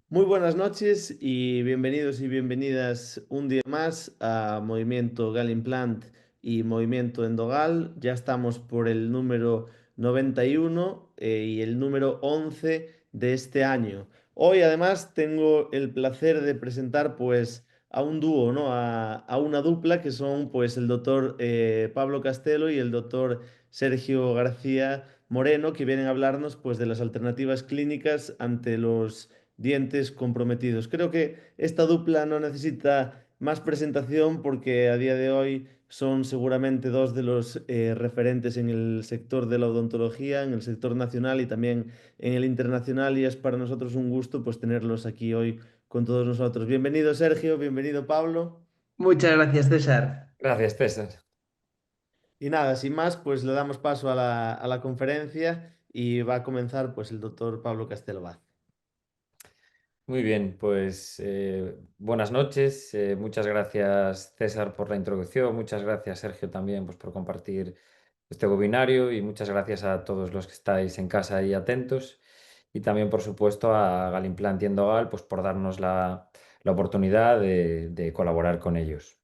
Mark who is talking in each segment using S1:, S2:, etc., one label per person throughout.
S1: Muy buenas noches y bienvenidos y bienvenidas un día más a Movimiento Galimplant y Movimiento Endogal. Ya estamos por el número 91 y el número 11 de este año. Hoy además tengo el placer de presentar pues a un dúo, ¿no? A una dupla que son pues el doctor Pablo Castelo y el doctor Sergio García Moreno, que vienen a hablarnos pues de las alternativas clínicas ante los dientes comprometidos. Creo que esta dupla no necesita más presentación porque a día de hoy son seguramente dos de los referentes en el sector de la odontología, en el sector nacional y también en el internacional, y es para nosotros un gusto pues tenerlos aquí hoy con todos nosotros. Bienvenido Sergio, bienvenido Pablo.
S2: Muchas gracias, César.
S3: Gracias, César.
S1: Y nada, sin más, pues le damos paso a la conferencia y va a comenzar pues el doctor Pablo Castelo Vaz.
S3: Muy bien, pues buenas noches. Muchas gracias, César, por la introducción. Muchas gracias, Sergio, también pues, por compartir este webinario y muchas gracias a todos los que estáis en casa y atentos. Y también, por supuesto, a Galimplant y Endogal pues, por darnos la oportunidad de colaborar con ellos.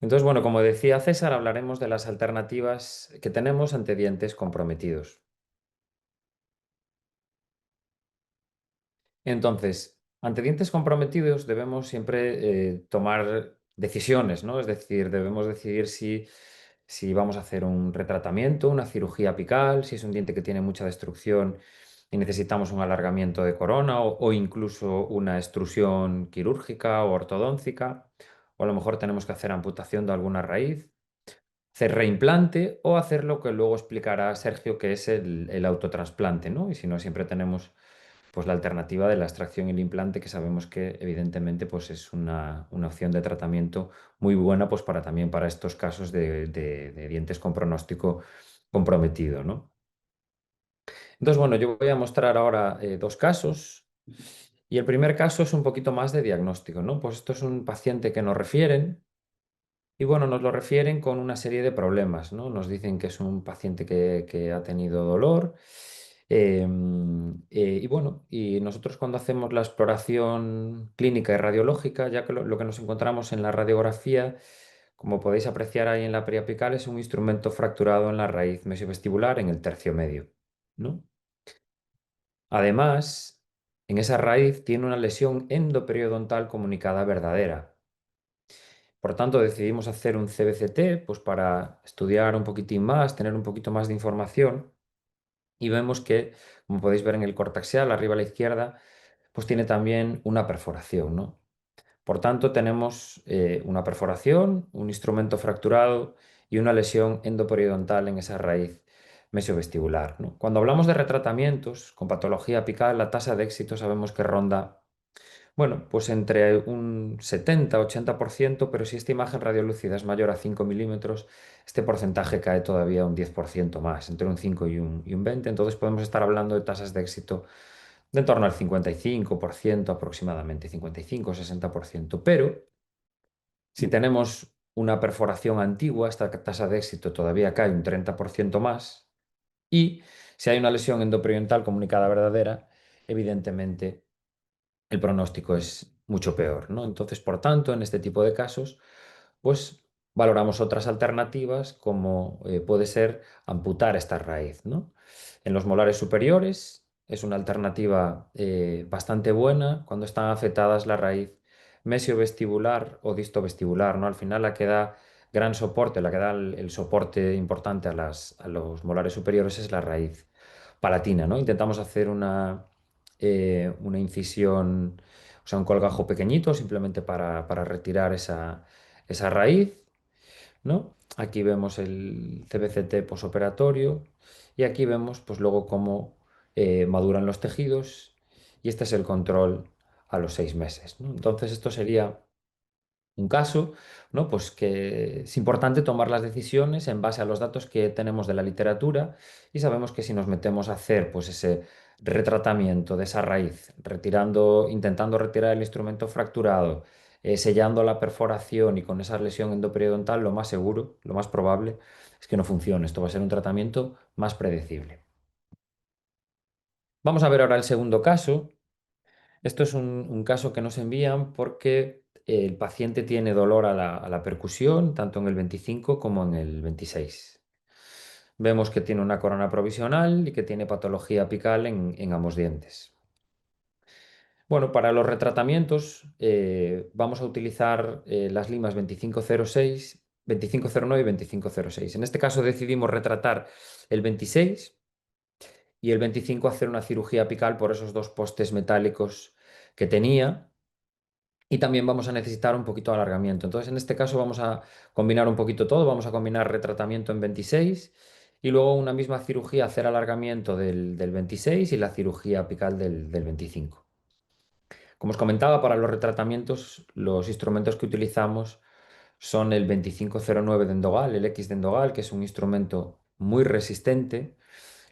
S3: Entonces, bueno, como decía César, hablaremos de las alternativas que tenemos ante dientes comprometidos. Entonces, ante dientes comprometidos debemos siempre tomar decisiones, ¿no? Es decir, debemos decidir si vamos a hacer un retratamiento, una cirugía apical, si es un diente que tiene mucha destrucción y necesitamos un alargamiento de corona o incluso una extrusión quirúrgica o ortodóntica, o a lo mejor tenemos que hacer amputación de alguna raíz, hacer reimplante o hacer lo que luego explicará Sergio, que es el autotrasplante, ¿no? Y si no, siempre tenemos pues la alternativa de la extracción y el implante, que sabemos que evidentemente pues es una opción de tratamiento muy buena pues para también para estos casos de dientes con pronóstico comprometido, ¿no? Entonces, bueno, yo voy a mostrar ahora dos casos y el primer caso es un poquito más de diagnóstico, ¿no? Pues esto es un paciente que nos refieren y bueno, nos lo refieren con una serie de problemas, ¿no? Nos dicen que es un paciente que ha tenido dolor. Y bueno, y nosotros cuando hacemos la exploración clínica y radiológica, ya que lo que nos encontramos en la radiografía, como podéis apreciar ahí en la periapical, es un instrumento fracturado en la raíz mesiovestibular en el tercio medio, ¿no? Además, en esa raíz tiene una lesión endoperiodontal comunicada verdadera. Por tanto, decidimos hacer un CBCT, pues para estudiar un poquitín más, tener un poquito más de información, y vemos que, como podéis ver en el cortaxial, arriba a la izquierda, pues tiene también una perforación, ¿no? Por tanto, tenemos una perforación, un instrumento fracturado y una lesión endoperiodontal en esa raíz mesiovestibular, ¿no? Cuando hablamos de retratamientos con patología apical, la tasa de éxito sabemos que ronda, bueno, pues entre un 70-80%, pero si esta imagen radiolúcida es mayor a 5 milímetros, este porcentaje cae todavía un 10% más, entre un 5 y un 20. Entonces podemos estar hablando de tasas de éxito de en torno al 55% aproximadamente, 55-60%. Pero si tenemos una perforación antigua, esta tasa de éxito todavía cae un 30% más. Y si hay una lesión endoperiodontal comunicada verdadera, evidentemente el pronóstico es mucho peor, ¿no? Entonces, por tanto, en este tipo de casos, pues valoramos otras alternativas como puede ser amputar esta raíz, ¿no? En los molares superiores es una alternativa bastante buena cuando están afectadas la raíz mesiovestibular o distovestibular, ¿no? Al final la que da gran soporte, la que da el soporte importante a los molares superiores es la raíz palatina, ¿no? Intentamos hacer una incisión, o sea, un colgajo pequeñito simplemente para retirar esa raíz, ¿no? Aquí vemos el CBCT posoperatorio y aquí vemos pues luego cómo maduran los tejidos y este es el control a los 6 meses, ¿no? Entonces esto sería un caso, ¿no? Pues que es importante tomar las decisiones en base a los datos que tenemos de la literatura y sabemos que si nos metemos a hacer pues ese retratamiento de esa raíz, intentando retirar el instrumento fracturado, sellando la perforación y con esa lesión endoperiodontal, lo más seguro, lo más probable es que no funcione. Esto va a ser un tratamiento más predecible. Vamos a ver ahora el segundo caso. Esto es un caso que nos envían porque el paciente tiene dolor a la percusión, tanto en el 25 como en el 26. Vemos que tiene una corona provisional y que tiene patología apical en ambos dientes. Bueno, para los retratamientos vamos a utilizar las limas 2506, 2509 y 2506. En este caso decidimos retratar el 26 y el 25 hacer una cirugía apical por esos dos postes metálicos que tenía. Y también vamos a necesitar un poquito de alargamiento. Entonces, en este caso vamos a combinar un poquito todo. Vamos a combinar retratamiento en 26 y luego una misma cirugía, hacer alargamiento del 26 y la cirugía apical del 25. Como os comentaba, para los retratamientos, los instrumentos que utilizamos son el 2509 de Endogal, el X de Endogal, que es un instrumento muy resistente.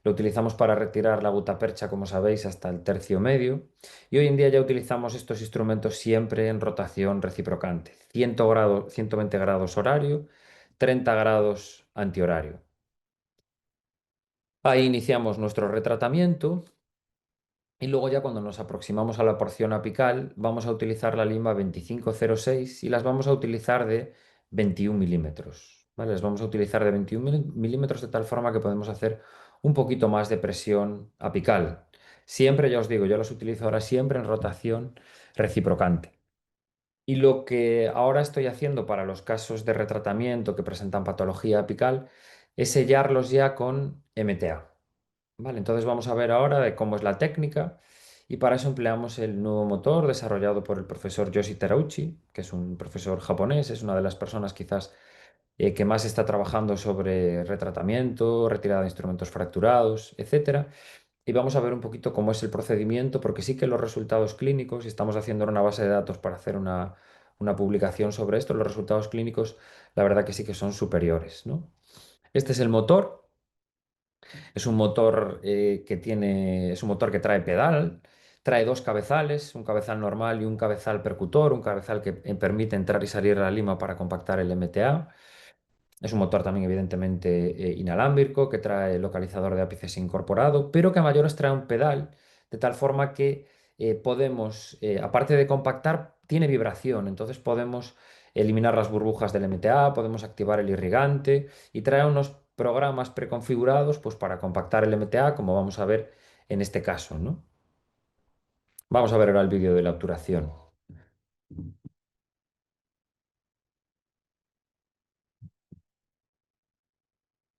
S3: Lo utilizamos para retirar la gutapercha, como sabéis, hasta el tercio medio. Y hoy en día ya utilizamos estos instrumentos siempre en rotación reciprocante. 100 grados, 120 grados horario, 30 grados antihorario. Ahí iniciamos nuestro retratamiento. Y luego ya cuando nos aproximamos a la porción apical, vamos a utilizar la lima 2506 y las vamos a utilizar de 21 milímetros. ¿Vale? Las vamos a utilizar de 21 milímetros de tal forma que podemos hacer un poquito más de presión apical. Siempre, ya os digo, yo las utilizo ahora siempre en rotación reciprocante. Y lo que ahora estoy haciendo para los casos de retratamiento que presentan patología apical es sellarlos ya con MTA. Vale, entonces vamos a ver ahora de cómo es la técnica y para eso empleamos el nuevo motor desarrollado por el profesor Yoshi Terauchi, que es un profesor japonés, es una de las personas quizás que más está trabajando sobre retratamiento, retirada de instrumentos fracturados, etcétera. Y vamos a ver un poquito cómo es el procedimiento, porque sí que los resultados clínicos, y estamos haciendo una base de datos para hacer una publicación sobre esto, los resultados clínicos, la verdad que sí que son superiores, ¿no? Este es el motor. Es un motor es un motor que trae pedal, trae dos cabezales, un cabezal normal y un cabezal percutor, un cabezal que permite entrar y salir la lima para compactar el MTA. Es un motor también evidentemente inalámbrico que trae localizador de ápices incorporado, pero que a mayores trae un pedal de tal forma que podemos, aparte de compactar, tiene vibración, entonces podemos eliminar las burbujas del MTA, podemos activar el irrigante y trae unos programas preconfigurados pues, para compactar el MTA, como vamos a ver en este caso, ¿no? Vamos a ver ahora el vídeo de la obturación.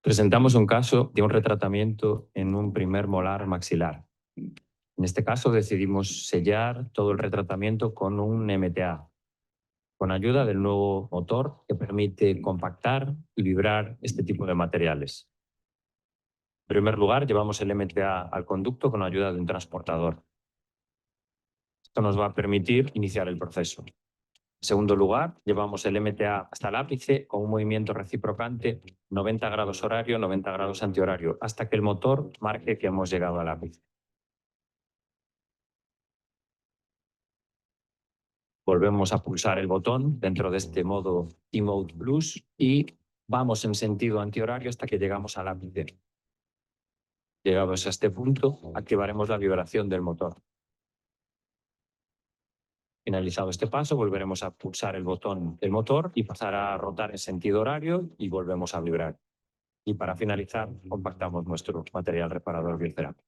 S4: Presentamos un caso de un retratamiento en un primer molar maxilar. En este caso decidimos sellar todo el retratamiento con un MTA, con ayuda del nuevo motor que permite compactar y vibrar este tipo de materiales. En primer lugar, llevamos el MTA al conducto con ayuda de un transportador. Esto nos va a permitir iniciar el proceso. En segundo lugar, llevamos el MTA hasta el ápice con un movimiento reciprocante 90 grados horario, 90 grados antihorario, hasta que el motor marque que hemos llegado al ápice. Volvemos a pulsar el botón dentro de este modo E-Mode Plus y vamos en sentido antihorario hasta que llegamos al ápice. Llegados a este punto, activaremos la vibración del motor. Finalizado este paso, volveremos a pulsar el botón del motor y pasar a rotar en sentido horario y volvemos a vibrar. Y para finalizar, compactamos nuestro material reparador biocerámico.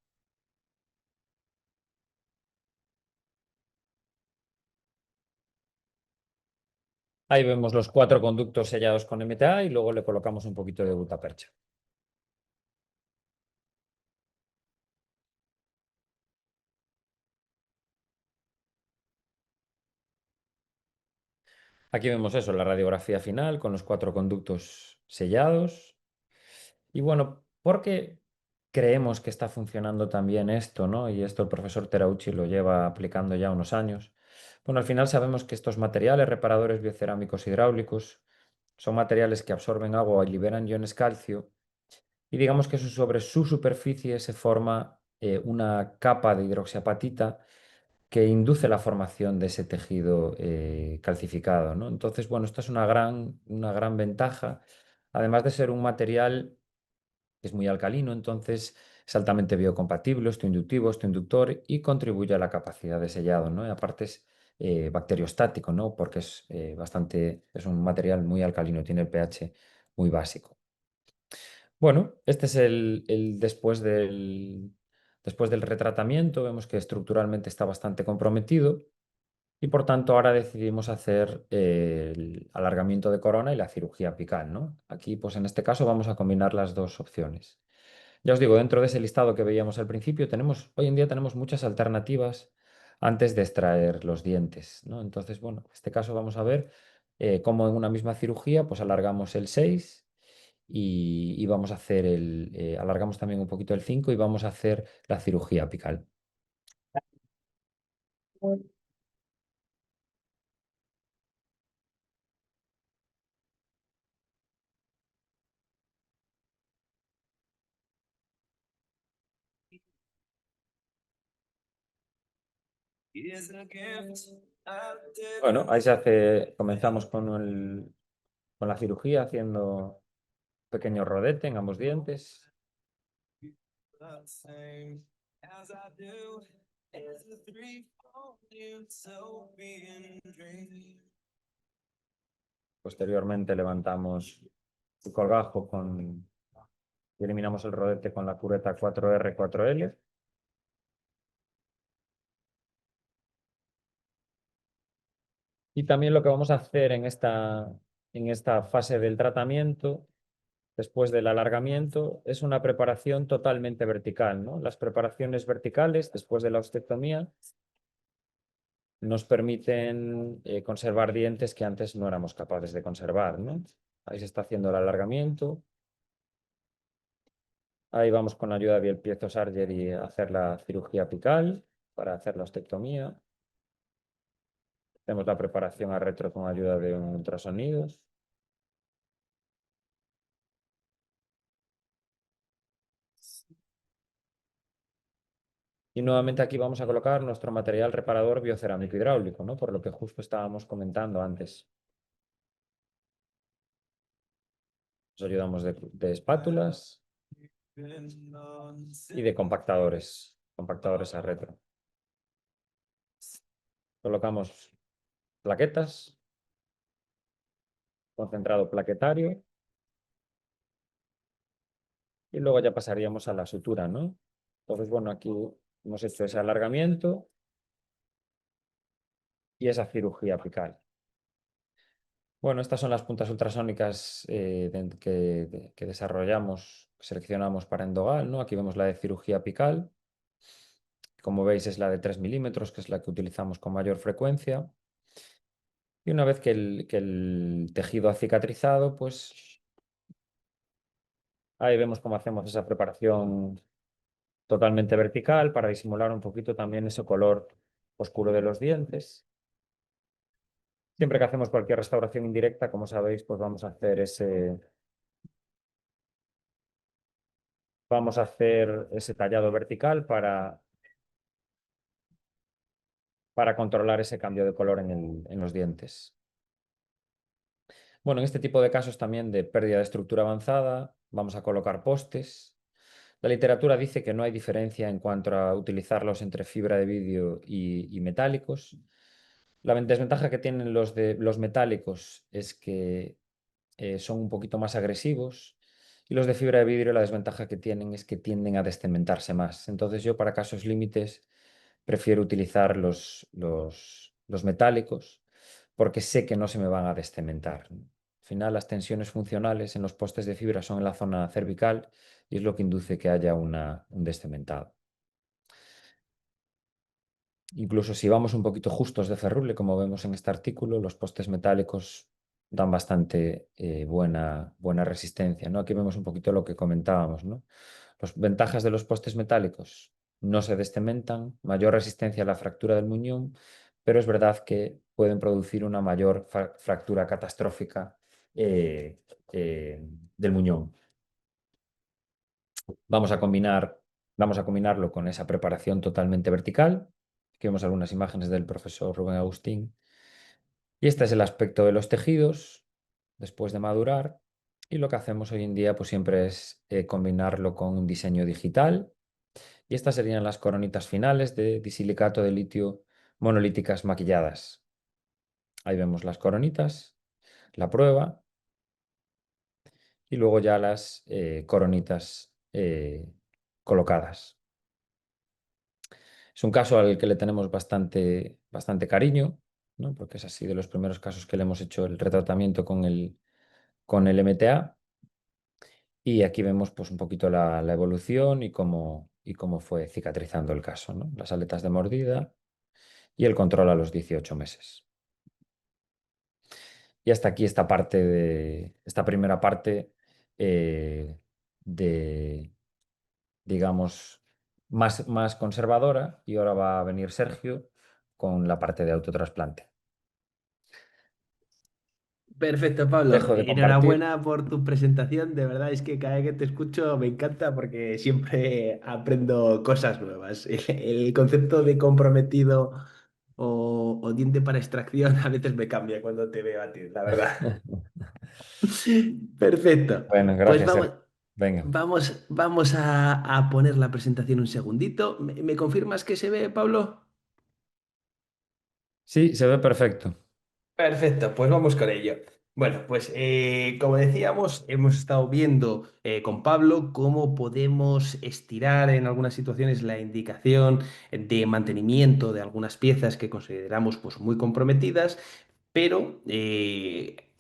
S3: Ahí vemos los 4 conductos sellados con MTA y luego le colocamos un poquito de gutapercha. Aquí vemos eso, la radiografía final con los 4 conductos sellados. Y bueno, ¿por qué creemos que está funcionando también esto, ¿no? Y esto el profesor Terauchi lo lleva aplicando ya unos años. Bueno, al final sabemos que estos materiales reparadores biocerámicos hidráulicos son materiales que absorben agua y liberan iones calcio. Y digamos que sobre su superficie se forma una capa de hidroxiapatita que induce la formación de ese tejido calcificado, ¿no? Entonces, bueno, esta es una gran ventaja, además de ser un material que es muy alcalino, entonces Es altamente biocompatible, osteoinductivo, osteoinductor y contribuye a la capacidad de sellado, ¿no? Y aparte es bacteriostático, ¿no? Porque es un material muy alcalino, tiene el pH muy básico. Bueno, este es el después del retratamiento. Vemos que estructuralmente está bastante comprometido y por tanto ahora decidimos hacer el alargamiento de corona y la cirugía apical, ¿no? Aquí, pues en este caso vamos a combinar las dos opciones. Ya os digo, dentro de ese listado que veíamos al principio, hoy en día tenemos muchas alternativas antes de extraer los dientes, ¿no? Entonces, bueno, en este caso vamos a ver cómo en una misma cirugía, pues alargamos el 6 y vamos a hacer alargamos también un poquito el 5 y vamos a hacer la cirugía apical. Bueno, comenzamos con la cirugía haciendo un pequeño rodete en ambos dientes. Posteriormente levantamos el colgajo y eliminamos el rodete con la cureta 4R, 4L. Y también lo que vamos a hacer en esta fase del tratamiento, después del alargamiento, es una preparación totalmente vertical, ¿no? Las preparaciones verticales, después de la ostectomía, nos permiten conservar dientes que antes no éramos capaces de conservar, ¿no? Ahí se está haciendo el alargamiento. Ahí vamos con la ayuda del piezo Sargeri a hacer la cirugía apical para hacer la ostectomía. Hacemos la preparación a retro con ayuda de un ultrasonido. Y nuevamente aquí vamos a colocar nuestro material reparador biocerámico hidráulico, ¿no? Por lo que justo estábamos comentando antes. Nos ayudamos de espátulas y de compactadores a retro. Colocamos plaquetas, concentrado plaquetario y luego ya pasaríamos a la sutura, ¿no? Entonces, bueno, aquí hemos hecho ese alargamiento y esa cirugía apical. Bueno, estas son las puntas ultrasónicas que desarrollamos, que seleccionamos para endogal, ¿no? Aquí vemos la de cirugía apical. Como veis es la de 3 milímetros, que es la que utilizamos con mayor frecuencia. Y una vez que el tejido ha cicatrizado, pues ahí vemos cómo hacemos esa preparación totalmente vertical para disimular un poquito también ese color oscuro de los dientes. Siempre que hacemos cualquier restauración indirecta, como sabéis, pues vamos a hacer ese tallado vertical para controlar ese cambio de color en los dientes. Bueno, en este tipo de casos también de pérdida de estructura avanzada, vamos a colocar postes. La literatura dice que no hay diferencia en cuanto a utilizarlos entre fibra de vidrio y metálicos. La desventaja que tienen los metálicos es que son un poquito más agresivos y los de fibra de vidrio la desventaja que tienen es que tienden a descementarse más. Entonces yo para casos límites prefiero utilizar los metálicos porque sé que no se me van a descementar. Al final las tensiones funcionales en los postes de fibra son en la zona cervical y es lo que induce que haya un descementado. Incluso si vamos un poquito justos de ferrule, como vemos en este artículo, los postes metálicos dan bastante buena resistencia, ¿no? Aquí vemos un poquito lo que comentábamos, ¿no? Las ventajas de los postes metálicos: no se descementan, mayor resistencia a la fractura del muñón, pero es verdad que pueden producir una mayor fractura catastrófica del muñón. Vamos a combinarlo con esa preparación totalmente vertical. Aquí vemos algunas imágenes del profesor Rubén Agustín. Y este es el aspecto de los tejidos después de madurar. Y lo que hacemos hoy en día pues siempre es combinarlo con un diseño digital Y estas serían las coronitas finales de disilicato de litio monolíticas maquilladas. Ahí vemos las coronitas, la prueba y luego ya las coronitas colocadas. Es un caso al que le tenemos bastante cariño, ¿no? Porque es así de los primeros casos que le hemos hecho el retratamiento con el MTA. Y aquí vemos pues, un poquito la evolución y cómo fue cicatrizando el caso, ¿no? Las aletas de mordida y el control a los 18 meses. Y hasta aquí esta primera parte de, digamos, más conservadora. Y ahora va a venir Sergio con la parte de autotrasplante.
S2: Perfecto, Pablo.
S3: Dejo de compartir.
S2: Enhorabuena por tu presentación. De verdad es que cada vez que te escucho me encanta porque siempre aprendo cosas nuevas. El concepto de comprometido o diente para extracción a veces me cambia cuando te veo a ti, la verdad. Perfecto.
S3: Bueno,
S2: Pues
S3: gracias, Sergio. Venga.
S2: vamos a poner la presentación un segundito. ¿Me confirmas que se ve, Pablo?
S3: Sí, se ve perfecto.
S2: Perfecto, pues vamos con ello. Bueno, pues como decíamos, hemos estado viendo con Pablo cómo podemos estirar en algunas situaciones la indicación de mantenimiento de algunas piezas que consideramos pues, muy comprometidas, pero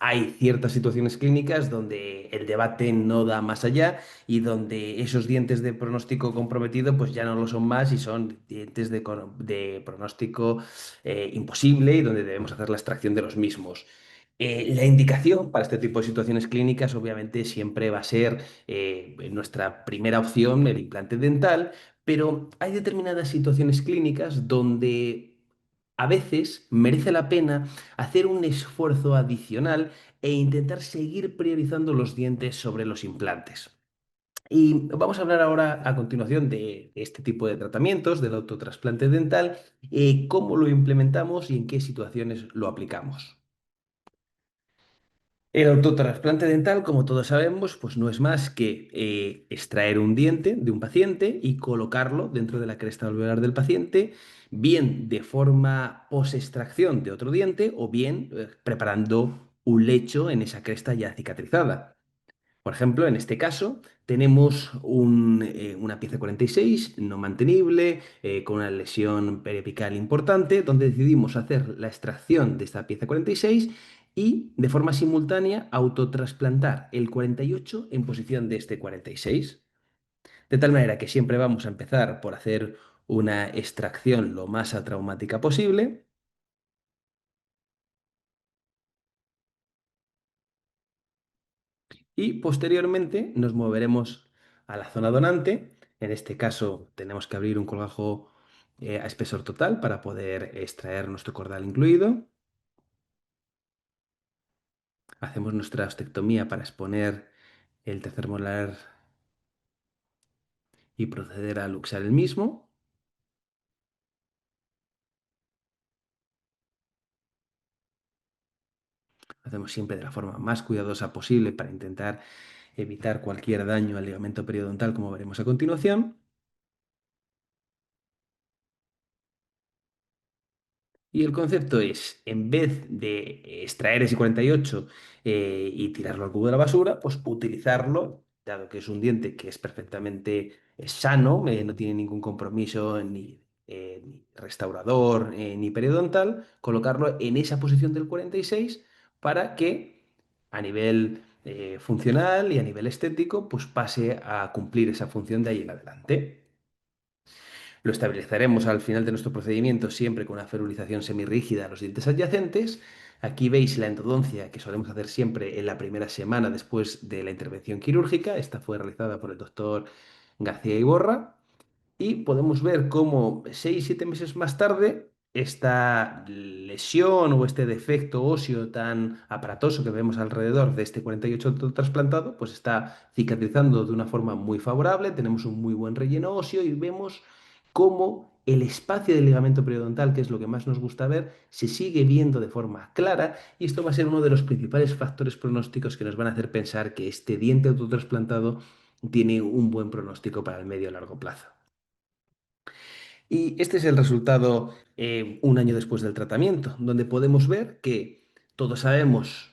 S2: hay ciertas situaciones clínicas donde el debate no da más allá y donde esos dientes de pronóstico comprometido pues ya no lo son más y son dientes de pronóstico imposible y donde debemos hacer la extracción de los mismos. La indicación para este tipo de situaciones clínicas obviamente siempre va a ser nuestra primera opción, el implante dental, pero hay determinadas situaciones clínicas donde a veces merece la pena hacer un esfuerzo adicional e intentar seguir priorizando los dientes sobre los implantes. Y vamos a hablar ahora a continuación de este tipo de tratamientos, del autotrasplante dental, cómo lo implementamos y en qué situaciones lo aplicamos. El autotrasplante dental, como todos sabemos, pues no es más que extraer un diente de un paciente y colocarlo dentro de la cresta alveolar del paciente, bien de forma post-extracción de otro diente o bien preparando un lecho en esa cresta ya cicatrizada. Por ejemplo, en este caso tenemos una pieza 46 no mantenible, con una lesión periapical importante, donde decidimos hacer la extracción de esta pieza 46 y de forma simultánea autotrasplantar el 48 en posición de este 46. De tal manera que siempre vamos a empezar por hacer una extracción lo más atraumática posible. Y posteriormente nos moveremos a la zona donante. En este caso tenemos que abrir un colgajo a espesor total para poder extraer nuestro cordal incluido. Hacemos nuestra ostectomía para exponer el tercer molar y proceder a luxar el mismo. Hacemos siempre de la forma más cuidadosa posible para intentar evitar cualquier daño al ligamento periodontal, como veremos a continuación. Y el concepto es, en vez de extraer ese 48 y tirarlo al cubo de la basura, pues utilizarlo, dado que es un diente que es perfectamente sano, no tiene ningún compromiso ni restaurador ni periodontal, colocarlo en esa posición del 46 para que a nivel funcional y a nivel estético, pues pase a cumplir esa función de ahí en adelante. Lo estabilizaremos al final de nuestro procedimiento siempre con una ferulización semirrígida a los dientes adyacentes. Aquí veis la endodoncia que solemos hacer siempre en la primera semana después de la intervención quirúrgica. Esta fue realizada por el doctor García Iborra. Y podemos ver cómo 6 o 7 meses más tarde esta lesión o este defecto óseo tan aparatoso que vemos alrededor de este 48 trasplantado, pues está cicatrizando de una forma muy favorable, tenemos un muy buen relleno óseo y vemos cómo el espacio del ligamento periodontal, que es lo que más nos gusta ver, se sigue viendo de forma clara y esto va a ser uno de los principales factores pronósticos que nos van a hacer pensar que este diente autotrasplantado tiene un buen pronóstico para el medio y largo plazo. Y este es el resultado un año después del tratamiento, donde podemos ver que todos sabemos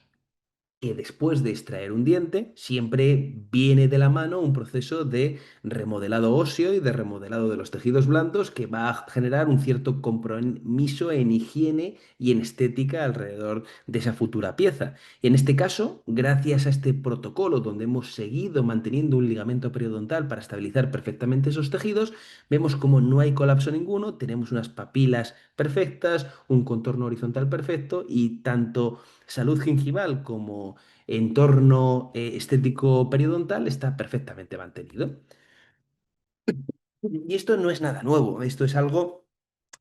S2: que después de extraer un diente siempre viene de la mano un proceso de remodelado óseo y de remodelado de los tejidos blandos que va a generar un cierto compromiso en higiene y en estética alrededor de esa futura pieza. Y en este caso, gracias a este protocolo donde hemos seguido manteniendo un ligamento periodontal para estabilizar perfectamente esos tejidos, vemos como no hay colapso ninguno, tenemos unas papilas perfectas, un contorno horizontal perfecto y tanto salud gingival como entorno estético periodontal está perfectamente mantenido. Y esto no es nada nuevo, esto es algo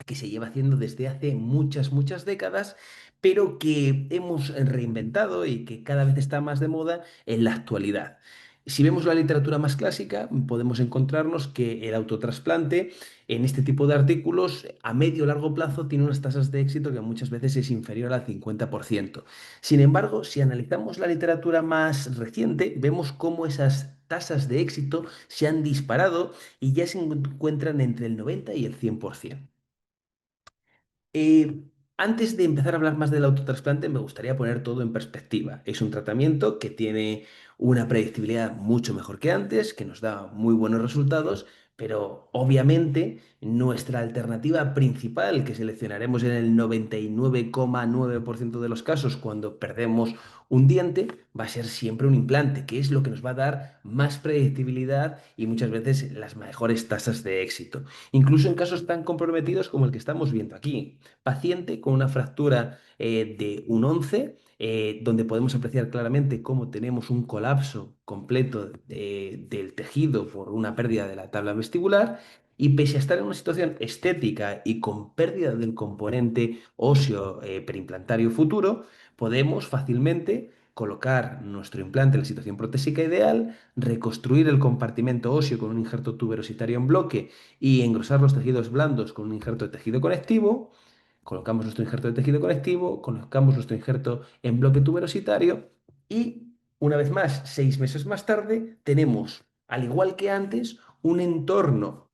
S2: que se lleva haciendo desde hace muchas, muchas décadas, pero que hemos reinventado y que cada vez está más de moda en la actualidad. Si vemos la literatura más clásica, podemos encontrarnos que el autotrasplante en este tipo de artículos a medio o largo plazo tiene unas tasas de éxito que muchas veces es inferior al 50%. Sin embargo, si analizamos la literatura más reciente, vemos cómo esas tasas de éxito se han disparado y ya se encuentran entre el 90 y el 100%. Eh, Antes de empezar a hablar más del autotrasplante, me gustaría poner todo en perspectiva. Es un tratamiento que tiene una predictibilidad mucho mejor que antes, que nos da muy buenos resultados, pero obviamente nuestra alternativa principal, que seleccionaremos en el 99,9% de los casos cuando perdemos un diente, va a ser siempre un implante, que es lo que nos va a dar más predictibilidad y muchas veces las mejores tasas de éxito. Incluso en casos tan comprometidos como el que estamos viendo aquí, paciente con una fractura de un 11, donde podemos apreciar claramente cómo tenemos un colapso completo del tejido por una pérdida de la tabla vestibular. Y pese a estar en una situación estética y con pérdida del componente óseo perimplantario futuro, podemos fácilmente colocar nuestro implante en la situación protésica ideal, reconstruir el compartimento óseo con un injerto tuberositario en bloque y engrosar los tejidos blandos con un injerto de tejido conectivo. Colocamos nuestro injerto de tejido conectivo, colocamos nuestro injerto en bloque tuberositario y, una vez más, 6 meses más tarde, tenemos, al igual que antes, un entorno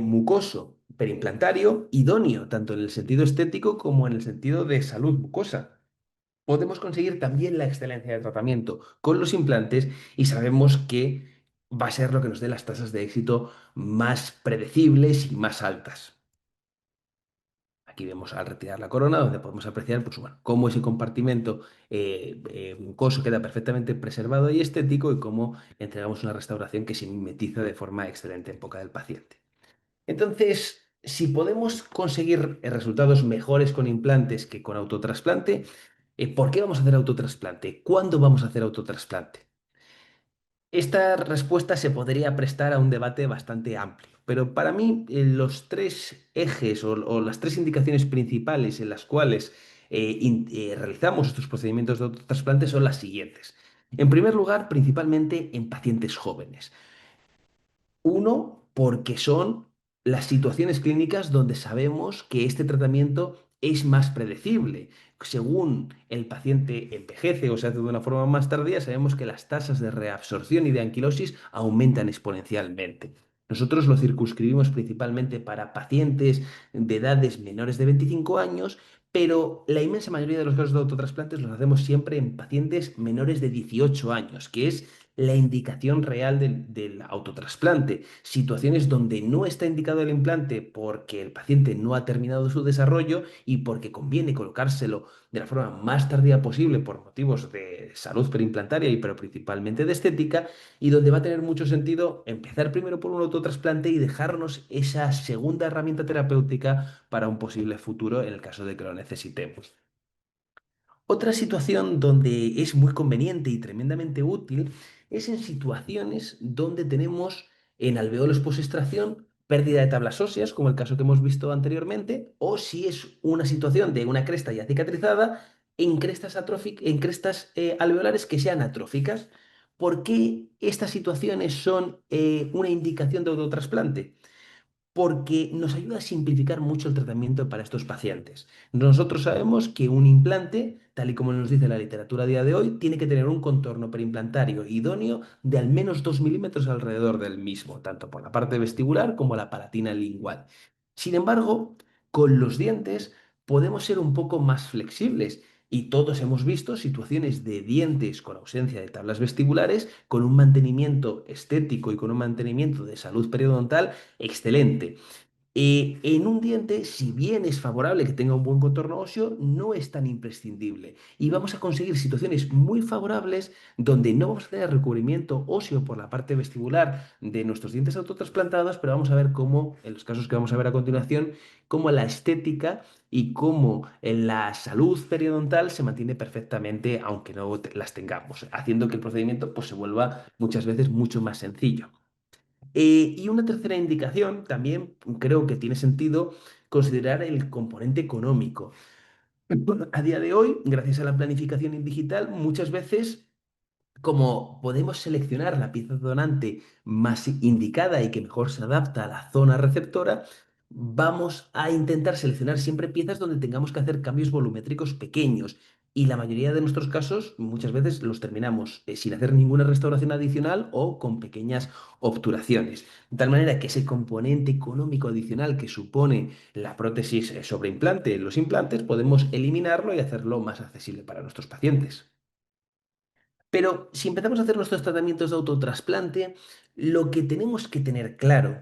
S2: mucoso perimplantario idóneo, tanto en el sentido estético como en el sentido de salud mucosa. Podemos conseguir también la excelencia de tratamiento con los implantes y sabemos que va a ser lo que nos dé las tasas de éxito más predecibles y más altas. Aquí vemos al retirar la corona, donde podemos apreciar pues, bueno, cómo ese compartimento mucoso queda perfectamente preservado y estético y cómo entregamos una restauración que se mimetiza de forma excelente en boca del paciente. Entonces, si podemos conseguir resultados mejores con implantes que con autotrasplante, ¿por qué vamos a hacer autotrasplante? ¿Cuándo vamos a hacer autotrasplante? Esta respuesta se podría prestar a un debate bastante amplio, pero para mí los tres ejes o las tres indicaciones principales en las cuales realizamos estos procedimientos de autotrasplante son las siguientes. En primer lugar, principalmente en pacientes jóvenes. Uno, porque son las situaciones clínicas donde sabemos que este tratamiento es más predecible. Según el paciente envejece o se hace de una forma más tardía, sabemos que las tasas de reabsorción y de anquilosis aumentan exponencialmente. Nosotros lo circunscribimos principalmente para pacientes de edades menores de 25 años, pero la inmensa mayoría de los casos de autotrasplantes los hacemos siempre en pacientes menores de 18 años, que es la indicación real del autotrasplante. Situaciones donde no está indicado el implante porque el paciente no ha terminado su desarrollo y porque conviene colocárselo de la forma más tardía posible por motivos de salud perimplantaria y pero principalmente de estética, y donde va a tener mucho sentido empezar primero por un autotrasplante y dejarnos esa segunda herramienta terapéutica para un posible futuro en el caso de que lo necesitemos. Otra situación donde es muy conveniente y tremendamente útil es en situaciones donde tenemos en alveolos post-extracción pérdida de tablas óseas, como el caso que hemos visto anteriormente, o si es una situación de una cresta ya cicatrizada en crestas alveolares que sean atróficas. ¿Por qué estas situaciones son una indicación de autotrasplante? Porque nos ayuda a simplificar mucho el tratamiento para estos pacientes. Nosotros sabemos que un implante, tal y como nos dice la literatura a día de hoy, tiene que tener un contorno perimplantario idóneo de al menos 2 milímetros alrededor del mismo, tanto por la parte vestibular como la palatina lingual. Sin embargo, con los dientes podemos ser un poco más flexibles y todos hemos visto situaciones de dientes con ausencia de tablas vestibulares, con un mantenimiento estético y con un mantenimiento de salud periodontal excelente. En un diente, si bien es favorable que tenga un buen contorno óseo, no es tan imprescindible. Y vamos a conseguir situaciones muy favorables donde no vamos a tener recubrimiento óseo por la parte vestibular de nuestros dientes autotrasplantados, pero vamos a ver cómo, en los casos que vamos a ver a continuación, cómo la estética y cómo la salud periodontal se mantiene perfectamente, aunque no las tengamos, haciendo que el procedimiento pues, se vuelva muchas veces mucho más sencillo. Y una tercera indicación, también creo que tiene sentido considerar el componente económico. A día de hoy, gracias a la planificación en digital, muchas veces como podemos seleccionar la pieza donante más indicada y que mejor se adapta a la zona receptora, vamos a intentar seleccionar siempre piezas donde tengamos que hacer cambios volumétricos pequeños. Y la mayoría de nuestros casos, muchas veces los terminamos sin hacer ninguna restauración adicional o con pequeñas obturaciones. De tal manera que ese componente económico adicional que supone la prótesis sobre implante, los implantes, podemos eliminarlo y hacerlo más accesible para nuestros pacientes. Pero si empezamos a hacer nuestros tratamientos de autotrasplante, lo que tenemos que tener claro,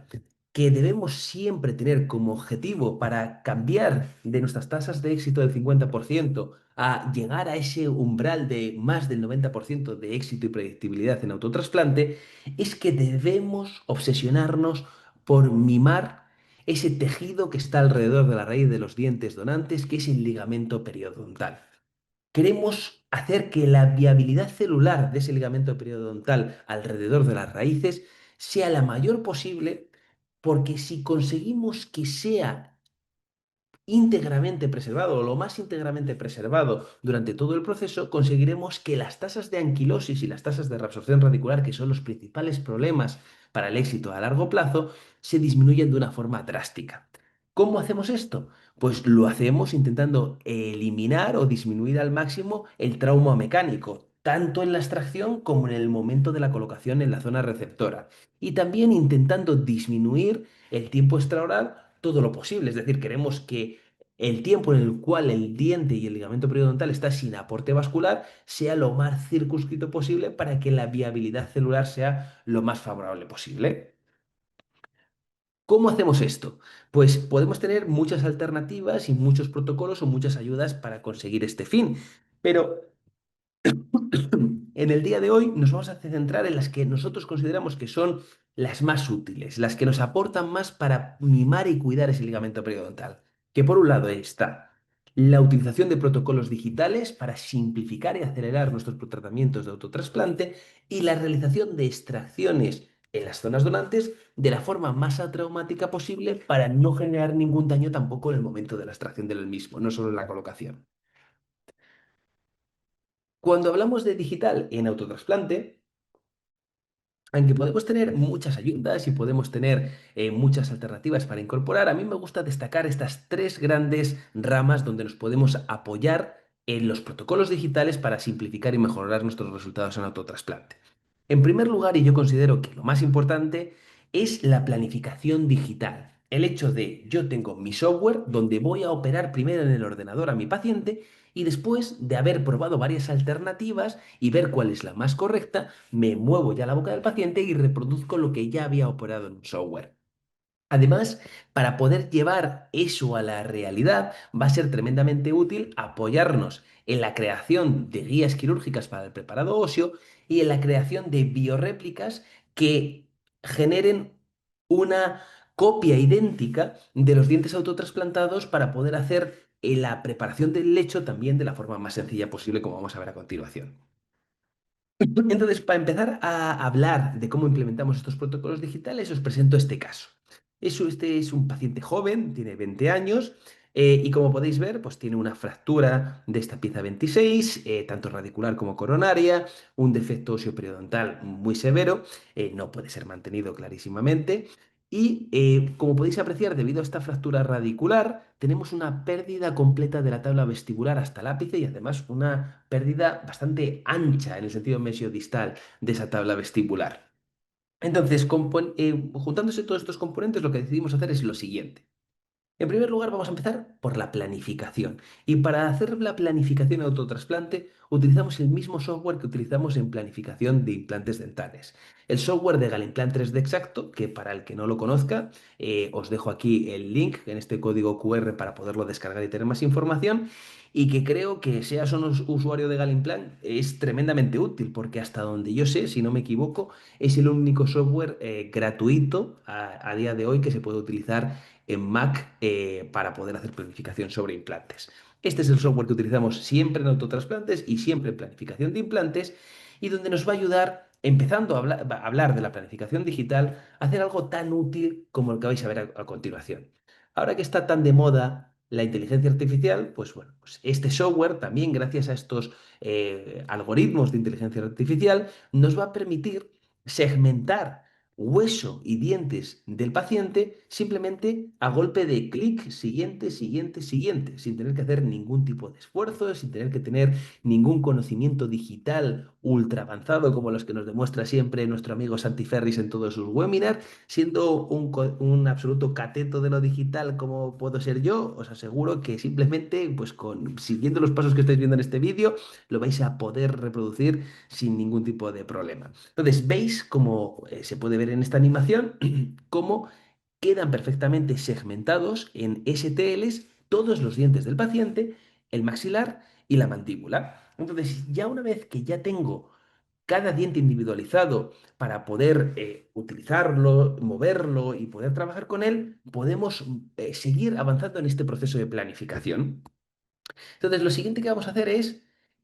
S2: que debemos siempre tener como objetivo para cambiar de nuestras tasas de éxito del 50% a llegar a ese umbral de más del 90% de éxito y predictibilidad en autotrasplante, es que debemos obsesionarnos por mimar ese tejido que está alrededor de la raíz de los dientes donantes, que es el ligamento periodontal. Queremos hacer que la viabilidad celular de ese ligamento periodontal alrededor de las raíces sea la mayor posible, porque si conseguimos que sea íntegramente preservado o lo más íntegramente preservado durante todo el proceso, conseguiremos que las tasas de anquilosis y las tasas de reabsorción radicular, que son los principales problemas para el éxito a largo plazo, se disminuyan de una forma drástica. ¿Cómo hacemos esto? Pues lo hacemos intentando eliminar o disminuir al máximo el trauma mecánico, tanto en la extracción como en el momento de la colocación en la zona receptora. Y también intentando disminuir el tiempo extraoral todo lo posible. Es decir, queremos que el tiempo en el cual el diente y el ligamento periodontal está sin aporte vascular sea lo más circunscrito posible para que la viabilidad celular sea lo más favorable posible. ¿Cómo hacemos esto? Pues podemos tener muchas alternativas y muchos protocolos o muchas ayudas para conseguir este fin, pero en el día de hoy nos vamos a centrar en las que nosotros consideramos que son las más útiles, las que nos aportan más para mimar y cuidar ese ligamento periodontal. Que por un lado está la utilización de protocolos digitales para simplificar y acelerar nuestros tratamientos de autotrasplante y la realización de extracciones en las zonas donantes de la forma más atraumática posible para no generar ningún daño tampoco en el momento de la extracción del mismo, no solo en la colocación. Cuando hablamos de digital en autotrasplante, aunque podemos tener muchas ayudas y podemos tener muchas alternativas para incorporar, a mí me gusta destacar estas tres grandes ramas donde nos podemos apoyar en los protocolos digitales para simplificar y mejorar nuestros resultados en autotrasplante. En primer lugar, y yo considero que lo más importante, es la planificación digital. El hecho de yo tengo mi software donde voy a operar primero en el ordenador a mi paciente y después de haber probado varias alternativas y ver cuál es la más correcta, me muevo ya a la boca del paciente y reproduzco lo que ya había operado en un software. Además, para poder llevar eso a la realidad, va a ser tremendamente útil apoyarnos en la creación de guías quirúrgicas para el preparado óseo y en la creación de biorréplicas que generen una copia idéntica de los dientes autotrasplantados para poder hacer la preparación del lecho también de la forma más sencilla posible, como vamos a ver a continuación. Entonces, para empezar a hablar de cómo implementamos estos protocolos digitales, os presento este caso. Este es un paciente joven, tiene 20 años, y como podéis ver, pues tiene una fractura de esta pieza 26, tanto radicular como coronaria, un defecto óseo periodontal muy severo, no puede ser mantenido clarísimamente. Y como podéis apreciar, debido a esta fractura radicular, tenemos una pérdida completa de la tabla vestibular hasta el ápice y además una pérdida bastante ancha en el sentido mesiodistal de esa tabla vestibular. Entonces, juntándose todos estos componentes, lo que decidimos hacer es lo siguiente. En primer lugar, vamos a empezar por la planificación. Y para hacer la planificación de autotrasplante, utilizamos el mismo software que utilizamos en planificación de implantes dentales. El software de Galimplant 3D Exacto, que para el que no lo conozca, os dejo aquí el link en este código QR para poderlo descargar y tener más información. Y que creo que seas un usuario de Galimplant es tremendamente útil, porque hasta donde yo sé, si no me equivoco, es el único software gratuito a día de hoy que se puede utilizar en Mac para poder hacer planificación sobre implantes. Este es el software que utilizamos siempre en autotrasplantes y siempre en planificación de implantes y donde nos va a ayudar, empezando a hablar de la planificación digital, a hacer algo tan útil como lo que vais a ver a continuación. Ahora que está tan de moda la inteligencia artificial, pues bueno, pues este software también gracias a estos algoritmos de inteligencia artificial nos va a permitir segmentar hueso y dientes del paciente simplemente a golpe de clic, siguiente, siguiente, siguiente, sin tener que hacer ningún tipo de esfuerzo, sin tener que tener ningún conocimiento digital ultra avanzado como los que nos demuestra siempre nuestro amigo Santi Ferris en todos sus webinars, siendo un absoluto cateto de lo digital como puedo ser yo, os aseguro que simplemente pues siguiendo los pasos que estáis viendo en este vídeo lo vais a poder reproducir sin ningún tipo de problema. Entonces, veis como se puede ver en esta animación, cómo quedan perfectamente segmentados en STLs todos los dientes del paciente, el maxilar y la mandíbula. Entonces, ya una vez que ya tengo cada diente individualizado para poder utilizarlo, moverlo y poder trabajar con él, podemos seguir avanzando en este proceso de planificación. Entonces, lo siguiente que vamos a hacer es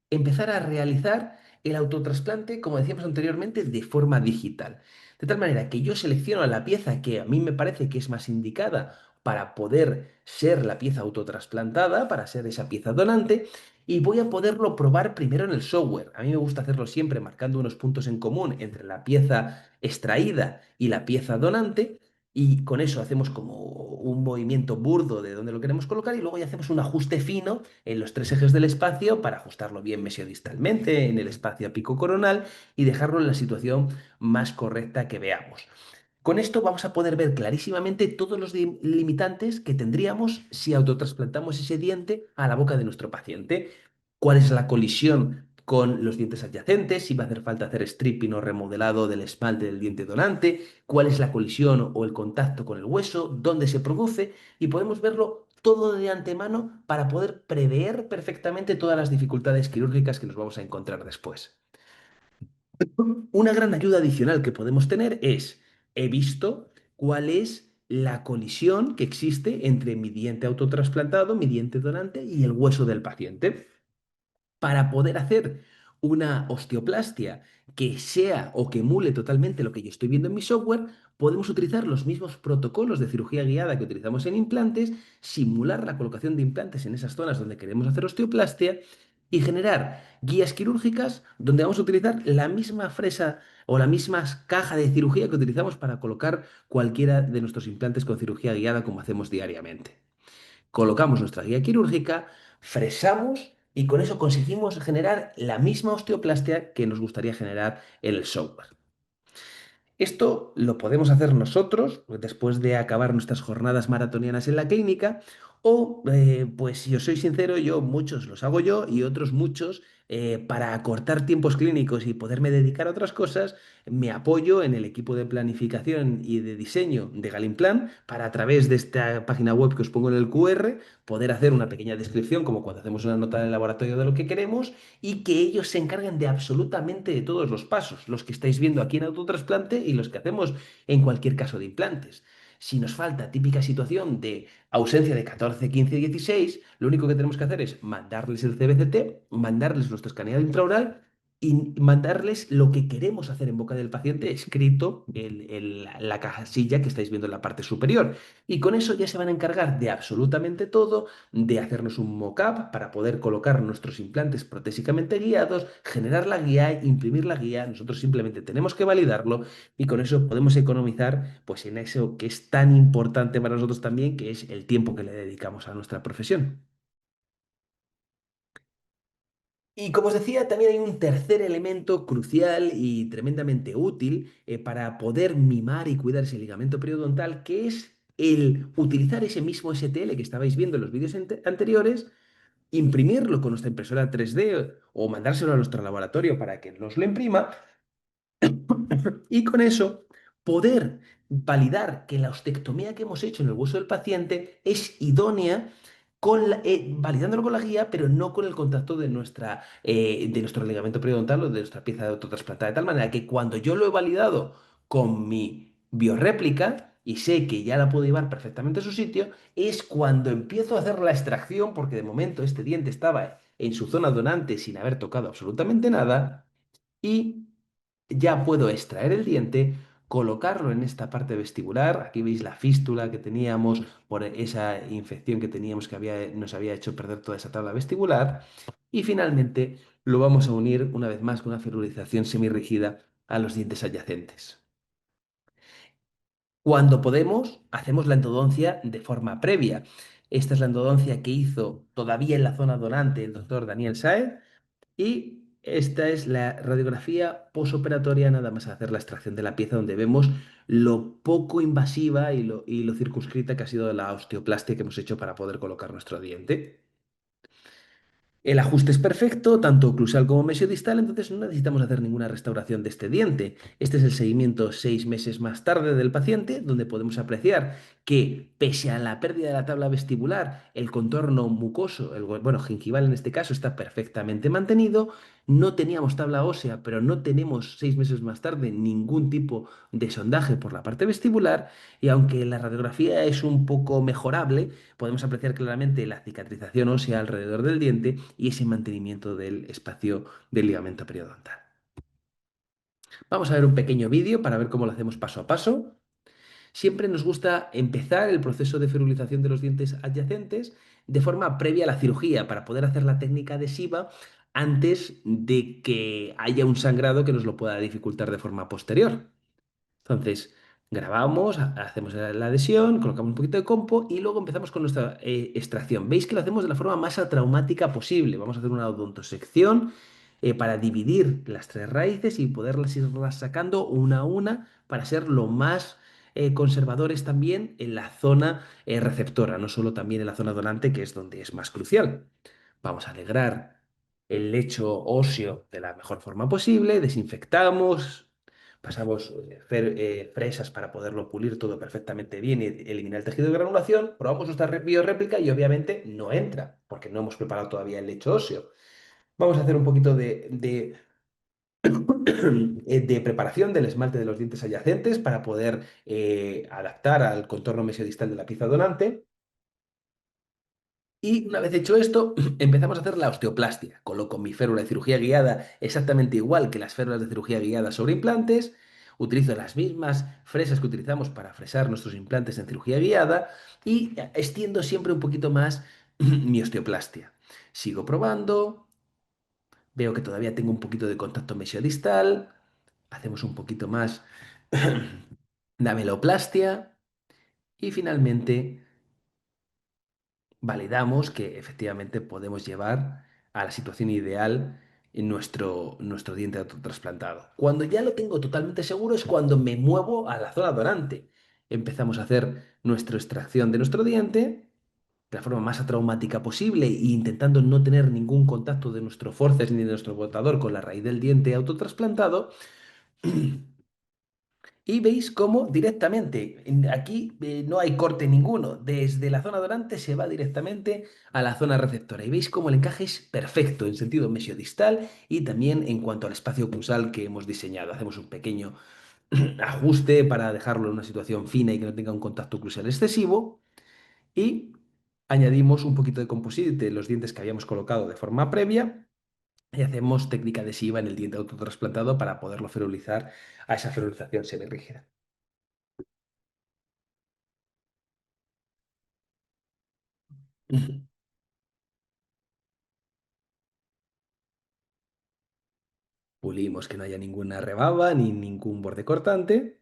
S2: empezar a realizar el autotrasplante, como decíamos anteriormente, de forma digital. De tal manera que yo selecciono la pieza que a mí me parece que es más indicada para poder ser la pieza autotrasplantada, para ser esa pieza donante, y voy a poderlo probar primero en el software. A mí me gusta hacerlo siempre marcando unos puntos en común entre la pieza extraída y la pieza donante, y con eso hacemos como un movimiento burdo de donde lo queremos colocar y luego ya hacemos un ajuste fino en los tres ejes del espacio para ajustarlo bien mesiodistalmente en el espacio apicocoronal y dejarlo en la situación más correcta que veamos. Con esto vamos a poder ver clarísimamente todos los limitantes que tendríamos si autotrasplantamos ese diente a la boca de nuestro paciente. ¿Cuál es la colisión con los dientes adyacentes? Si va a hacer falta hacer stripping o remodelado del esmalte del diente donante. ¿Cuál es la colisión o el contacto con el hueso? ¿Dónde se produce? Y podemos verlo todo de antemano para poder prever perfectamente todas las dificultades quirúrgicas que nos vamos a encontrar después. Una gran ayuda adicional que podemos tener es, he visto cuál es la colisión que existe entre mi diente autotrasplantado, mi diente donante y el hueso del paciente. Para poder hacer una osteoplastia que sea o que emule totalmente lo que yo estoy viendo en mi software, podemos utilizar los mismos protocolos de cirugía guiada que utilizamos en implantes, simular la colocación de implantes en esas zonas donde queremos hacer osteoplastia y generar guías quirúrgicas donde vamos a utilizar la misma fresa o la misma caja de cirugía que utilizamos para colocar cualquiera de nuestros implantes con cirugía guiada como hacemos diariamente. Colocamos nuestra guía quirúrgica, fresamos y con eso conseguimos generar la misma osteoplastia que nos gustaría generar en el software. Esto lo podemos hacer nosotros después de acabar nuestras jornadas maratonianas en la clínica o, pues si os soy sincero, yo muchos los hago yo y otros muchos, para acortar tiempos clínicos y poderme dedicar a otras cosas, me apoyo en el equipo de planificación y de diseño de Galimplan para a través de esta página web que os pongo en el QR poder hacer una pequeña descripción como cuando hacemos una nota en el laboratorio de lo que queremos y que ellos se encarguen de absolutamente de todos los pasos, los que estáis viendo aquí en autotrasplante y los que hacemos en cualquier caso de implantes. Si nos falta típica situación de ausencia de 14, 15, 16, lo único que tenemos que hacer es mandarles el CBCT, mandarles nuestro escaneado intraoral y mandarles lo que queremos hacer en boca del paciente escrito en la casilla que estáis viendo en la parte superior. Y con eso ya se van a encargar de absolutamente todo, de hacernos un mock-up para poder colocar nuestros implantes protésicamente guiados, generar la guía, imprimir la guía, nosotros simplemente tenemos que validarlo y con eso podemos economizar pues en eso que es tan importante para nosotros también, que es el tiempo que le dedicamos a nuestra profesión. Y como os decía, también hay un tercer elemento crucial y tremendamente útil para poder mimar y cuidar ese ligamento periodontal, que es el utilizar ese mismo STL que estabais viendo en los vídeos anteriores, imprimirlo con nuestra impresora 3D o mandárselo a nuestro laboratorio para que nos lo imprima y con eso poder validar que la ostectomía que hemos hecho en el hueso del paciente es idónea, validándolo con la guía, pero no con el contacto de nuestro ligamento periodontal o de nuestra pieza de autotrasplantada. De tal manera que cuando yo lo he validado con mi bioréplica y sé que ya la puedo llevar perfectamente a su sitio, es cuando empiezo a hacer la extracción, porque de momento este diente estaba en su zona donante sin haber tocado absolutamente nada, y ya puedo extraer el diente, colocarlo en esta parte vestibular. Aquí veis la fístula que teníamos por esa infección que teníamos que nos había hecho perder toda esa tabla vestibular. Y finalmente lo vamos a unir una vez más con una ferrulización semirrígida a los dientes adyacentes. Cuando podemos, hacemos la endodoncia de forma previa. Esta es la endodoncia que hizo todavía en la zona donante el doctor Daniel Saez y esta es la radiografía posoperatoria, nada más hacer la extracción de la pieza, donde vemos lo poco invasiva y lo circunscrita que ha sido la osteoplastia que hemos hecho para poder colocar nuestro diente. El ajuste es perfecto, tanto oclusal como mesiodistal, entonces no necesitamos hacer ninguna restauración de este diente. Este es el seguimiento 6 meses más tarde del paciente, donde podemos apreciar que, pese a la pérdida de la tabla vestibular, el contorno mucoso, bueno, gingival en este caso, está perfectamente mantenido. No teníamos tabla ósea, pero no tenemos 6 meses más tarde ningún tipo de sondaje por la parte vestibular. Y aunque la radiografía es un poco mejorable, podemos apreciar claramente la cicatrización ósea alrededor del diente y ese mantenimiento del espacio del ligamento periodontal. Vamos a ver un pequeño vídeo para ver cómo lo hacemos paso a paso. Siempre nos gusta empezar el proceso de ferulización de los dientes adyacentes de forma previa a la cirugía para poder hacer la técnica adhesiva antes de que haya un sangrado que nos lo pueda dificultar de forma posterior. Entonces, grabamos, hacemos la adhesión, colocamos un poquito de compo y luego empezamos con nuestra extracción. Veis que lo hacemos de la forma más atraumática posible. Vamos a hacer una odontosección para dividir las 3 raíces y poderlas irlas sacando una a una para ser lo más conservadores también en la zona receptora, no solo también en la zona donante, que es donde es más crucial. Vamos a alegrar el lecho óseo de la mejor forma posible, desinfectamos, pasamos fresas para poderlo pulir todo perfectamente bien y eliminar el tejido de granulación, probamos nuestra bioréplica y obviamente no entra, porque no hemos preparado todavía el lecho óseo. Vamos a hacer un poquito de preparación del esmalte de los dientes adyacentes para poder adaptar al contorno mesiodistal de la pieza donante. Y una vez hecho esto, empezamos a hacer la osteoplastia. Coloco mi férula de cirugía guiada exactamente igual que las férulas de cirugía guiada sobre implantes. Utilizo las mismas fresas que utilizamos para fresar nuestros implantes en cirugía guiada y extiendo siempre un poquito más mi osteoplastia. Sigo probando, veo que todavía tengo un poquito de contacto mesiodistal, hacemos un poquito más de ameloplastia y finalmente validamos que efectivamente podemos llevar a la situación ideal en nuestro diente autotrasplantado. Cuando ya lo tengo totalmente seguro es cuando me muevo a la zona donante. Empezamos a hacer nuestra extracción de nuestro diente de la forma más atraumática posible e intentando no tener ningún contacto de nuestro forceps ni de nuestro botador con la raíz del diente autotrasplantado. Y veis cómo directamente, aquí no hay corte ninguno, desde la zona donante se va directamente a la zona receptora. Y veis cómo el encaje es perfecto en sentido mesiodistal y también en cuanto al espacio oclusal que hemos diseñado. Hacemos un pequeño ajuste para dejarlo en una situación fina y que no tenga un contacto oclusal excesivo. Y añadimos un poquito de composite en los dientes que habíamos colocado de forma previa. Y hacemos técnica adhesiva en el diente autotrasplantado para poderlo ferulizar a esa ferulización semirrígida. Pulimos que no haya ninguna rebaba ni ningún borde cortante.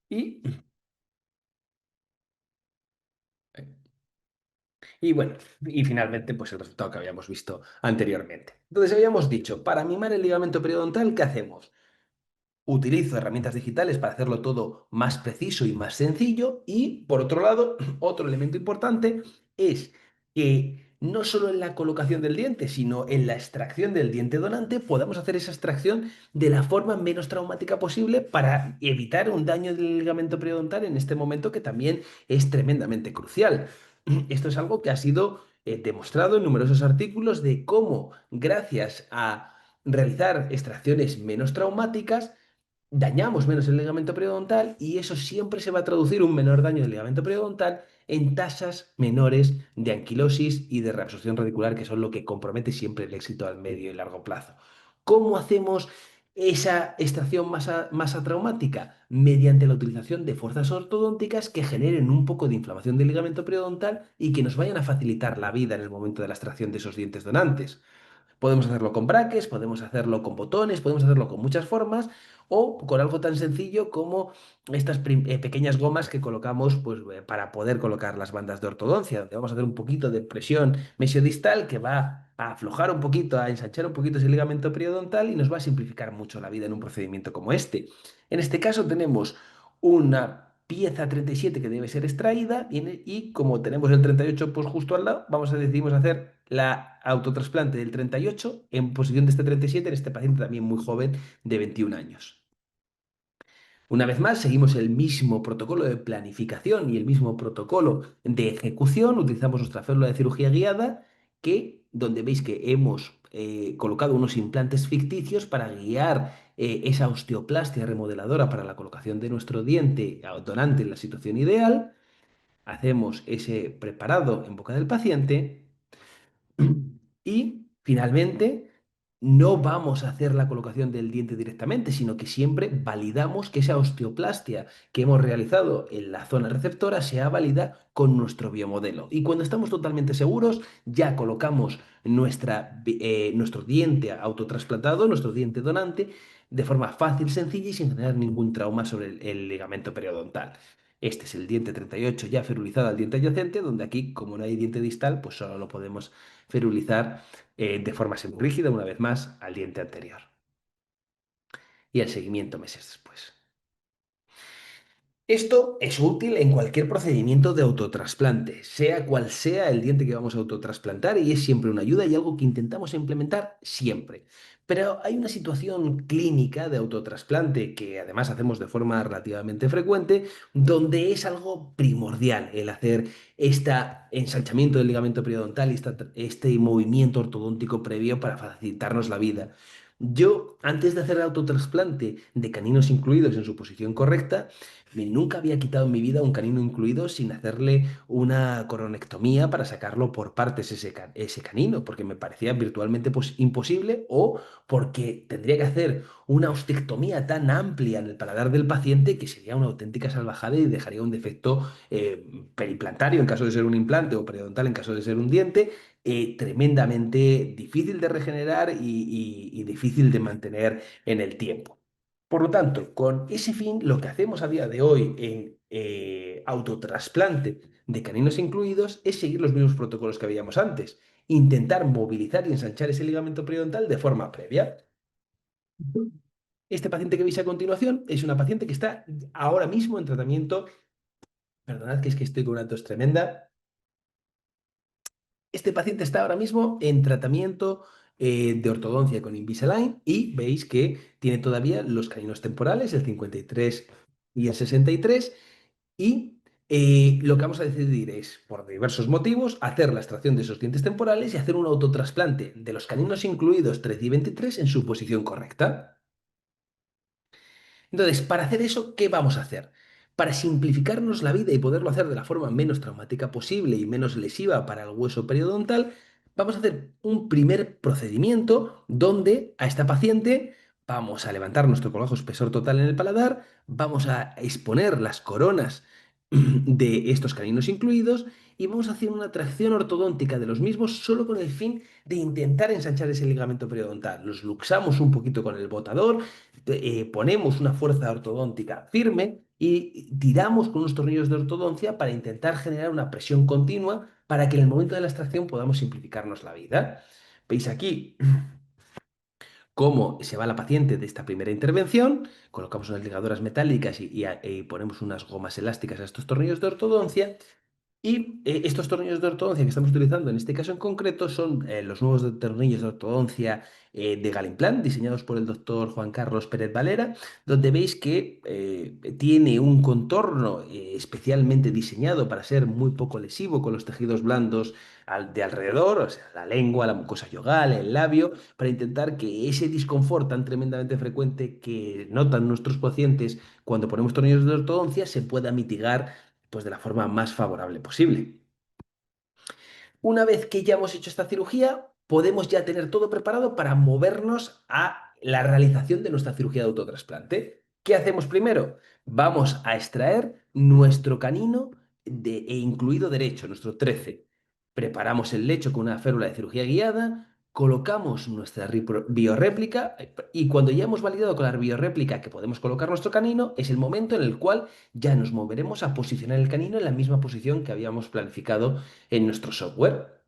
S2: Y, y bueno, y finalmente pues el resultado que habíamos visto anteriormente. Entonces habíamos dicho, para mimar el ligamento periodontal, ¿qué hacemos? utilizo herramientas digitales para hacerlo todo más preciso y más sencillo. Y por otro lado, otro elemento importante es que no solo en la colocación del diente, sino en la extracción del diente donante, podamos hacer esa extracción de la forma menos traumática posible para evitar un daño del ligamento periodontal en este momento que también es tremendamente crucial. Esto es algo que ha sido demostrado en numerosos artículos de cómo, gracias a realizar extracciones menos traumáticas, dañamos menos el ligamento periodontal y eso siempre se va a traducir un menor daño del ligamento periodontal en tasas menores de anquilosis y de reabsorción radicular, que son lo que compromete siempre el éxito al medio y largo plazo. ¿Cómo hacemos esa extracción más atraumática? Mediante la utilización de fuerzas ortodónticas que generen un poco de inflamación del ligamento periodontal y que nos vayan a facilitar la vida en el momento de la extracción de esos dientes donantes. Podemos hacerlo con braques, podemos hacerlo con botones, podemos hacerlo con muchas formas o con algo tan sencillo como estas pequeñas gomas que colocamos pues, para poder colocar las bandas de ortodoncia, donde vamos a hacer un poquito de presión mesiodistal que va a aflojar un poquito, a ensanchar un poquito ese ligamento periodontal y nos va a simplificar mucho la vida en un procedimiento como este. En este caso tenemos una pieza 37 que debe ser extraída y como tenemos el 38 pues justo al lado, decidimos hacer la autotrasplante del 38 en posición de este 37 en este paciente también muy joven de 21 años. Una vez más, seguimos el mismo protocolo de planificación y el mismo protocolo de ejecución. Utilizamos nuestra célula de cirugía guiada, donde veis que hemos colocado unos implantes ficticios para guiar esa osteoplastia remodeladora para la colocación de nuestro diente donante en la situación ideal. Hacemos ese preparado en boca del paciente. Y finalmente, no vamos a hacer la colocación del diente directamente, sino que siempre validamos que esa osteoplastia que hemos realizado en la zona receptora sea válida con nuestro biomodelo. Y cuando estamos totalmente seguros, ya colocamos nuestro diente autotrasplantado, nuestro diente donante, de forma fácil, sencilla y sin generar ningún trauma sobre el ligamento periodontal. Este es el diente 38 ya ferulizado al diente adyacente, donde aquí, como no hay diente distal, pues solo lo podemos ferulizar de forma semirígida, una vez más, al diente anterior. Y el seguimiento meses después. Esto es útil en cualquier procedimiento de autotrasplante, sea cual sea el diente que vamos a autotrasplantar, y es siempre una ayuda y algo que intentamos implementar siempre. Pero hay una situación clínica de autotrasplante que además hacemos de forma relativamente frecuente, donde es algo primordial el hacer este ensanchamiento del ligamento periodontal y este movimiento ortodóntico previo para facilitarnos la vida. Yo, antes de hacer el autotrasplante de caninos incluidos en su posición correcta, nunca había quitado en mi vida un canino incluido sin hacerle una coronectomía para sacarlo por partes ese canino, porque me parecía virtualmente imposible o porque tendría que hacer una ostectomía tan amplia en el paladar del paciente que sería una auténtica salvajada y dejaría un defecto perimplantario en caso de ser un implante o periodontal en caso de ser un diente, tremendamente difícil de regenerar y difícil de mantener en el tiempo. Por lo tanto, con ese fin, lo que hacemos a día de hoy en autotrasplante de caninos incluidos es seguir los mismos protocolos que habíamos antes. Intentar movilizar y ensanchar ese ligamento periodontal de forma previa. Este paciente que veis a continuación es una paciente que está ahora mismo en tratamiento. Perdonad que es que estoy con una tos tremenda. Este paciente está ahora mismo en tratamiento de ortodoncia con Invisalign y veis que tiene todavía los caninos temporales, el 53 y el 63, y lo que vamos a decidir es, por diversos motivos, hacer la extracción de esos dientes temporales y hacer un autotrasplante de los caninos incluidos 13 y 23 en su posición correcta. Entonces, para hacer eso, ¿qué vamos a hacer? Para simplificarnos la vida y poderlo hacer de la forma menos traumática posible y menos lesiva para el hueso periodontal, vamos a hacer un primer procedimiento donde a esta paciente vamos a levantar nuestro colágeno espesor total en el paladar, vamos a exponer las coronas de estos caninos incluidos y vamos a hacer una tracción ortodóntica de los mismos solo con el fin de intentar ensanchar ese ligamento periodontal. Los luxamos un poquito con el botador, ponemos una fuerza ortodóntica firme y tiramos con unos tornillos de ortodoncia para intentar generar una presión continua para que en el momento de la extracción podamos simplificarnos la vida. Veis aquí cómo se va la paciente de esta primera intervención, colocamos unas ligaduras metálicas y ponemos unas gomas elásticas a estos tornillos de ortodoncia. Y estos tornillos de ortodoncia que estamos utilizando en este caso en concreto son los nuevos tornillos de ortodoncia de Galimplant, diseñados por el doctor Juan Carlos Pérez Valera, donde veis que tiene un contorno especialmente diseñado para ser muy poco lesivo con los tejidos blandos de alrededor, o sea, la lengua, la mucosa yogal, el labio, para intentar que ese disconfort tan tremendamente frecuente que notan nuestros pacientes cuando ponemos tornillos de ortodoncia se pueda mitigar pues de la forma más favorable posible. Una vez que ya hemos hecho esta cirugía, podemos ya tener todo preparado para movernos a la realización de nuestra cirugía de autotrasplante. ¿Qué hacemos primero? Vamos a extraer nuestro canino e incluido derecho, nuestro 13. Preparamos el lecho con una férula de cirugía guiada, colocamos nuestra biorréplica y cuando ya hemos validado con la biorréplica que podemos colocar nuestro canino, es el momento en el cual ya nos moveremos a posicionar el canino en la misma posición que habíamos planificado en nuestro software.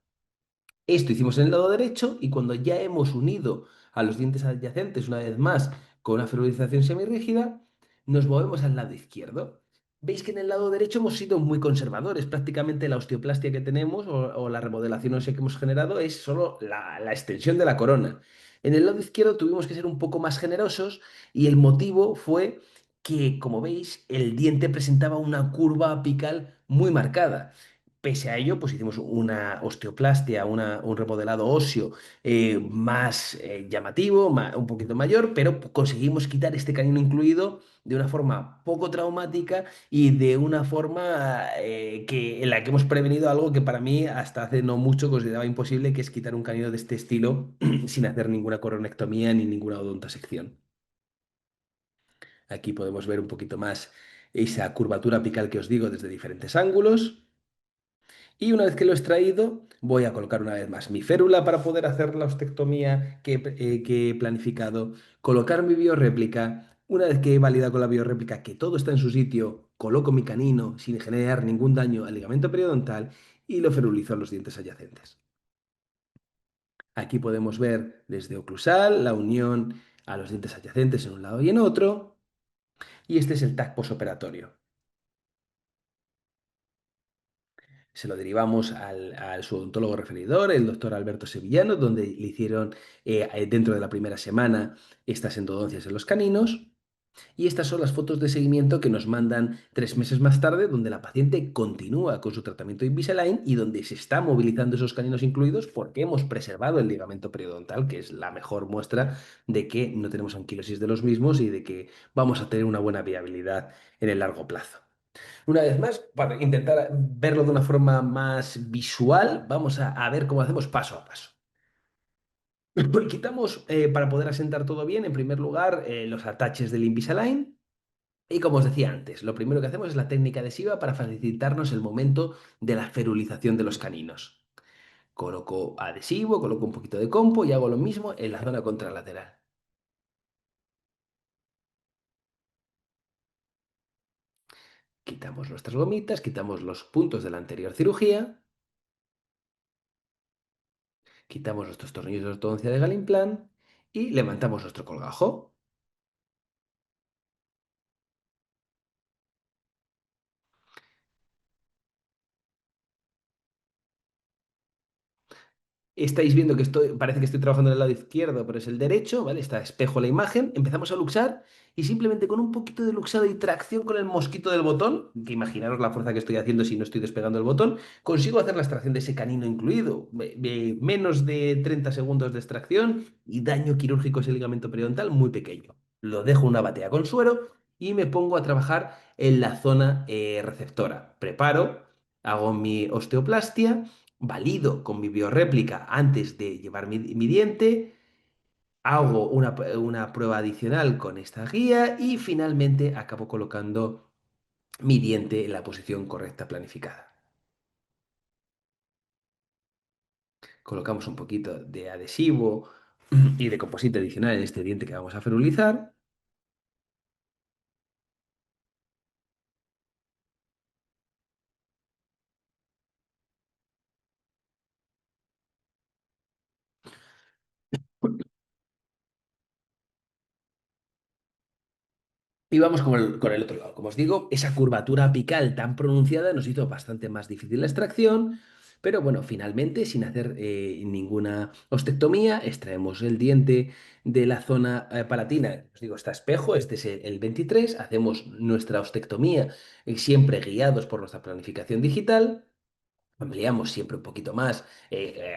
S2: Esto hicimos en el lado derecho y cuando ya hemos unido a los dientes adyacentes una vez más con una ferrulización semirrígida, nos movemos al lado izquierdo. Veis que en el lado derecho hemos sido muy conservadores. Prácticamente la osteoplastia que tenemos o la remodelación ósea que hemos generado es solo la extensión de la corona. En el lado izquierdo tuvimos que ser un poco más generosos y el motivo fue que, como veis, el diente presentaba una curva apical muy marcada. Pese a ello, pues hicimos una osteoplastia, un remodelado óseo más llamativo, un poquito mayor, pero conseguimos quitar este canino incluido de una forma poco traumática y de una forma en la que hemos prevenido algo que para mí hasta hace no mucho consideraba imposible, que es quitar un canino de este estilo sin hacer ninguna coronectomía ni ninguna odontosección. Aquí podemos ver un poquito más esa curvatura apical que os digo desde diferentes ángulos. Y una vez que lo he extraído, voy a colocar una vez más mi férula para poder hacer la ostectomía que he planificado, colocar mi biorréplica. Una vez que he validado con la biorréplica que todo está en su sitio, coloco mi canino sin generar ningún daño al ligamento periodontal y lo ferulizo a los dientes adyacentes. Aquí podemos ver desde oclusal la unión a los dientes adyacentes en un lado y en otro. Y este es el TAC posoperatorio. Se lo derivamos al su odontólogo referidor, el doctor Alberto Sevillano, donde le hicieron dentro de la primera semana estas endodoncias en los caninos. Y estas son las fotos de seguimiento que nos mandan 3 meses más tarde, donde la paciente continúa con su tratamiento de Invisalign y donde se está movilizando esos caninos incluidos porque hemos preservado el ligamento periodontal, que es la mejor muestra de que no tenemos anquilosis de los mismos y de que vamos a tener una buena viabilidad en el largo plazo. Una vez más, para intentar verlo de una forma más visual, vamos a ver cómo hacemos paso a paso. Quitamos, para poder asentar todo bien, en primer lugar, los ataches del Invisalign. Y como os decía antes, lo primero que hacemos es la técnica adhesiva para facilitarnos el momento de la ferulización de los caninos. Coloco adhesivo, coloco un poquito de compo y hago lo mismo en la zona contralateral. Quitamos nuestras gomitas, quitamos los puntos de la anterior cirugía. Quitamos nuestros tornillos de ortodoncia de Galimplant y levantamos nuestro colgajo. Estáis viendo que parece que estoy trabajando en el lado izquierdo, pero es el derecho, ¿vale? Está espejo la imagen. Empezamos a luxar y simplemente con un poquito de luxado y tracción con el mosquito del botón, que imaginaros la fuerza que estoy haciendo si no estoy despegando el botón, consigo hacer la extracción de ese canino incluido. Menos de 30 segundos de extracción y daño quirúrgico a ese ligamento periodontal muy pequeño. Lo dejo en una batea con suero y me pongo a trabajar en la zona receptora. Preparo, hago mi osteoplastia, valido con mi biorréplica antes de llevar mi diente, hago una prueba adicional con esta guía y finalmente acabo colocando mi diente en la posición correcta planificada. Colocamos un poquito de adhesivo y de composite adicional en este diente que vamos a ferulizar. Y vamos con el otro lado. Como os digo, esa curvatura apical tan pronunciada nos hizo bastante más difícil la extracción, pero bueno, finalmente, sin hacer ninguna ostectomía, extraemos el diente de la zona palatina. Os digo, está espejo, este es el 23, hacemos nuestra ostectomía, siempre guiados por nuestra planificación digital. Ampliamos siempre un poquito más,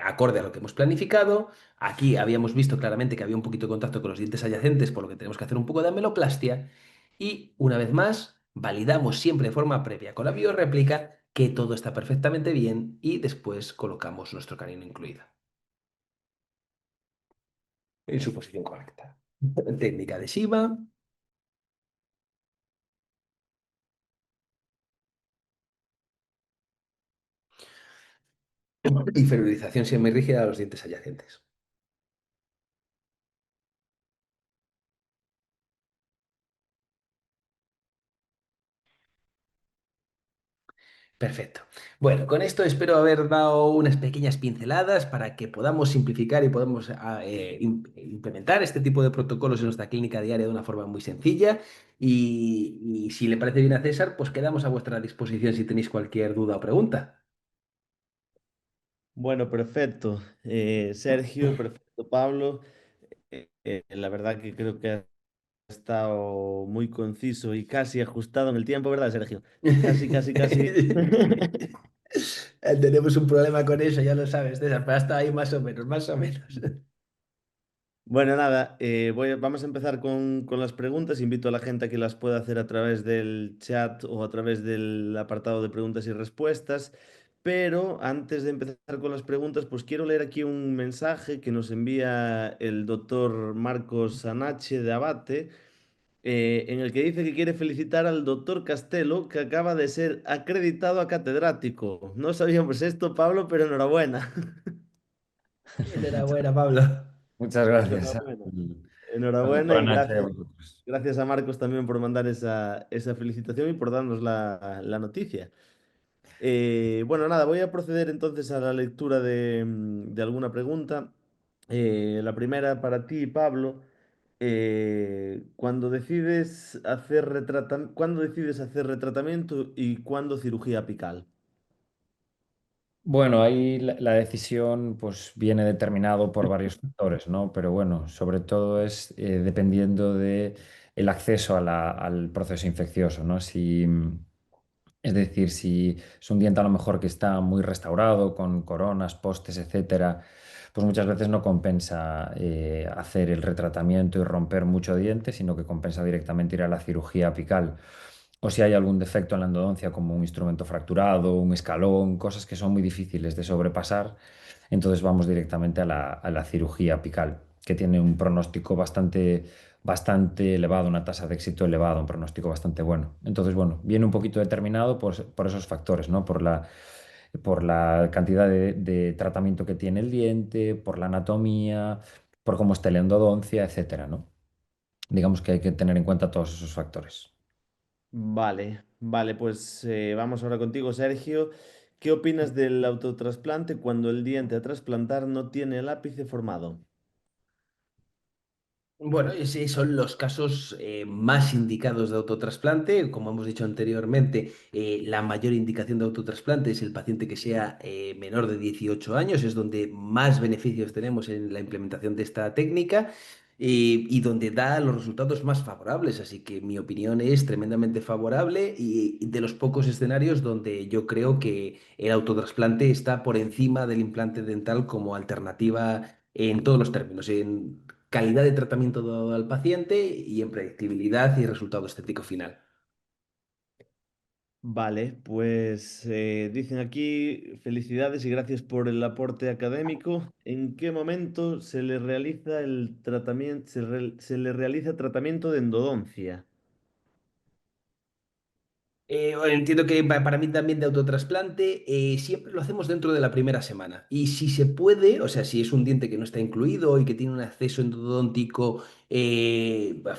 S2: acorde a lo que hemos planificado. Aquí habíamos visto claramente que había un poquito de contacto con los dientes adyacentes, por lo que tenemos que hacer un poco de ameloplastia. Y una vez más, validamos siempre de forma previa con la biorréplica que todo está perfectamente bien y después colocamos nuestro canino incluido en su posición correcta. Técnica adhesiva y ferilización semirrígida a los dientes adyacentes. Perfecto. Bueno, con esto espero haber dado unas pequeñas pinceladas para que podamos simplificar y podamos implementar este tipo de protocolos en nuestra clínica diaria de una forma muy sencilla. Y si le parece bien a César, pues quedamos a vuestra disposición si tenéis cualquier duda o pregunta.
S1: Bueno, perfecto. Sergio, perfecto, Pablo. La verdad que creo que ha estado muy conciso y casi ajustado en el tiempo, ¿verdad, Sergio? Casi, casi, casi.
S2: Tenemos un problema con eso, ya lo sabes, César, pero hasta ahí más o menos, más o menos.
S1: Bueno, nada, vamos a empezar con las preguntas. Invito a la gente a que las pueda hacer a través del chat o a través del apartado de preguntas y respuestas. Pero antes de empezar con las preguntas, pues quiero leer aquí un mensaje que nos envía el doctor Marcos Sanache de Abate, en el que dice que quiere felicitar al doctor Castelo, que acaba de ser acreditado a catedrático. No sabíamos esto, Pablo, pero enhorabuena.
S2: Enhorabuena, Pablo.
S3: Muchas gracias.
S1: Enhorabuena.
S3: Y al
S1: Enhorabuena
S3: doctor
S1: y
S3: Nacho y a
S1: gracias.
S3: vosotros.
S1: Gracias a Marcos también por mandar esa felicitación y por darnos la noticia. Bueno, nada, voy a proceder entonces a la lectura de alguna pregunta. La primera para ti, Pablo. ¿Cuándo decides hacer retratamiento y cuándo cirugía apical?
S3: Bueno, ahí la decisión pues viene determinado por varios factores, ¿no? Pero bueno, sobre todo es dependiendo de el acceso al proceso infeccioso, ¿no? Si, es decir, si es un diente a lo mejor que está muy restaurado, con coronas, postes, etcétera, pues muchas veces no compensa hacer el retratamiento y romper mucho diente, sino que compensa directamente ir a la cirugía apical. O si hay algún defecto en la endodoncia, como un instrumento fracturado, un escalón, cosas que son muy difíciles de sobrepasar, entonces vamos directamente a la cirugía apical, que tiene un pronóstico bastante elevado, una tasa de éxito elevada, un pronóstico bastante bueno. Entonces, bueno, viene un poquito determinado por esos factores, ¿no? Por la cantidad de tratamiento que tiene el diente, por la anatomía, por cómo está la endodoncia, etcétera, ¿no? Digamos que hay que tener en cuenta todos esos factores.
S1: Vale, vale, pues vamos ahora contigo, Sergio. ¿Qué opinas del autotrasplante cuando el diente a trasplantar no tiene el ápice formado?
S2: Bueno, esos son los casos más indicados de autotrasplante. Como hemos dicho anteriormente, la mayor indicación de autotrasplante es el paciente que sea menor de 18 años, es donde más beneficios tenemos en la implementación de esta técnica y donde da los resultados más favorables. Así que mi opinión es tremendamente favorable y de los pocos escenarios donde yo creo que el autotrasplante está por encima del implante dental como alternativa en todos los términos, en calidad de tratamiento dado al paciente y en predictibilidad y resultado estético final.
S1: Vale, pues dicen aquí, felicidades y gracias por el aporte académico. ¿En qué momento se le realiza el tratamiento, se le realiza tratamiento de endodoncia?
S2: Bueno, entiendo que para mí también de autotrasplante siempre lo hacemos dentro de la primera semana. Y si se puede, o sea, si es un diente que no está incluido y que tiene un acceso endodóntico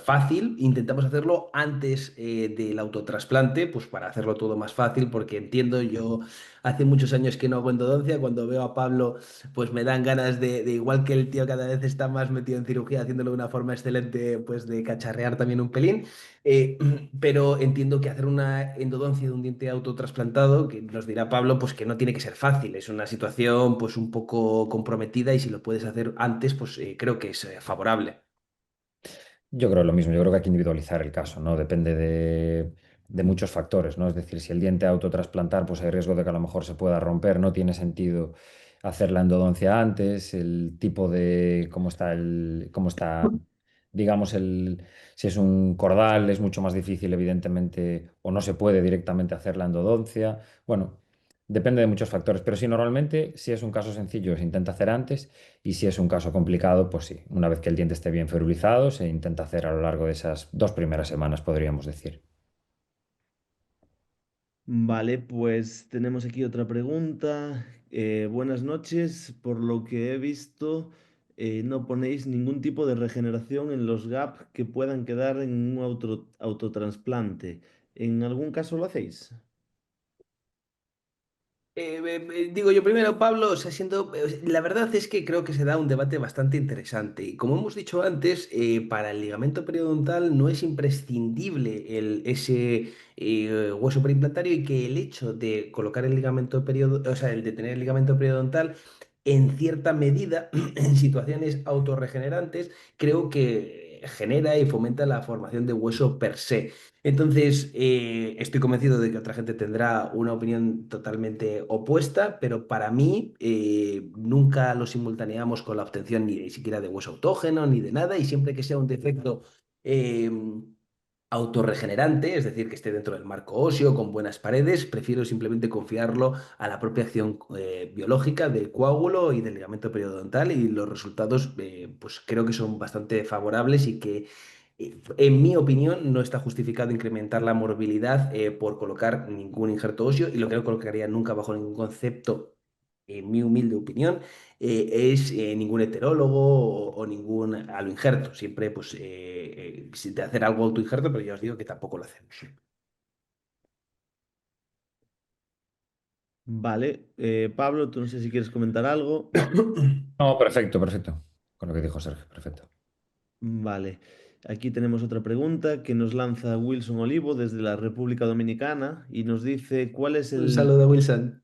S2: fácil, intentamos hacerlo antes del autotrasplante, pues para hacerlo todo más fácil, porque entiendo, yo hace muchos años que no hago endodoncia, cuando veo a Pablo, pues me dan ganas de igual que el tío cada vez está más metido en cirugía, haciéndolo de una forma excelente, pues de cacharrear también un pelín. Eh, pero entiendo que hacer una endodoncia de un diente autotrasplantado, que nos dirá Pablo, pues que no tiene que ser fácil, es una situación pues un poco comprometida y si lo puedes hacer antes, pues creo que es favorable.
S3: Yo creo lo mismo, yo creo que hay que individualizar el caso, ¿no? Depende de muchos factores, ¿no? Es decir, si el diente a autotrasplantar, pues hay riesgo de que a lo mejor se pueda romper, no tiene sentido hacer la endodoncia antes, el tipo de, cómo está, digamos, si es un cordal, es mucho más difícil, evidentemente, o no se puede directamente hacer la endodoncia. Bueno, depende de muchos factores, pero sí, normalmente, si es un caso sencillo, se intenta hacer antes. Y si es un caso complicado, pues sí, una vez que el diente esté bien ferulizado, se intenta hacer a lo largo de esas 2 primeras semanas, podríamos decir.
S1: Vale, pues tenemos aquí otra pregunta. Buenas noches. Por lo que he visto, no ponéis ningún tipo de regeneración en los gaps que puedan quedar en un autotrasplante. ¿En algún caso lo hacéis?
S2: Digo yo primero, Pablo, o sea, la verdad es que creo que se da un debate bastante interesante. Y como hemos dicho antes, para el ligamento periodontal no es imprescindible ese hueso periimplantario y que el hecho de colocar el ligamento o sea, el de tener el ligamento periodontal, en cierta medida, en situaciones autorregenerantes, creo que genera y fomenta la formación de hueso per se. Entonces, estoy convencido de que otra gente tendrá una opinión totalmente opuesta, pero para mí nunca lo simultaneamos con la obtención ni siquiera de hueso autógeno ni de nada, y siempre que sea un defecto eh, autorregenerante, es decir, que esté dentro del marco óseo, con buenas paredes, prefiero simplemente confiarlo a la propia acción biológica del coágulo y del ligamento periodontal, y los resultados pues creo que son bastante favorables y que en mi opinión, no está justificado incrementar la morbilidad por colocar ningún injerto óseo, y lo que no colocaría nunca bajo ningún concepto, en mi humilde opinión, es ningún heterólogo o ningún aloinjerto. Siempre, pues, si de hacer algo autoinjerto, pero ya os digo que tampoco lo hacemos.
S1: Vale, Pablo, tú no sé si quieres comentar algo.
S3: No, perfecto, perfecto. Con lo que dijo Sergio, perfecto.
S1: Vale, aquí tenemos otra pregunta que nos lanza Wilson Olivo desde la República Dominicana y nos dice
S2: Un saludo, Wilson.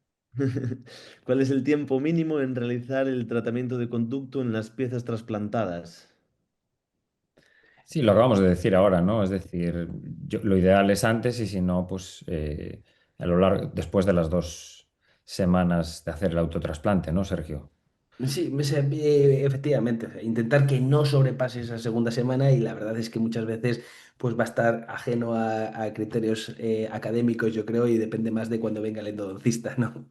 S1: cuál es el tiempo mínimo en realizar el tratamiento de conducto en las piezas trasplantadas.
S3: Sí, lo acabamos de decir ahora, ¿no? Es decir, lo ideal es antes y si no, pues a lo largo, después de las 2 semanas de hacer el autotrasplante, ¿no, Sergio?
S2: Sí, efectivamente, o sea, intentar que no sobrepase esa segunda semana, y la verdad es que muchas veces pues va a estar ajeno a criterios académicos, yo creo, y depende más de cuando venga el endodoncista, ¿no?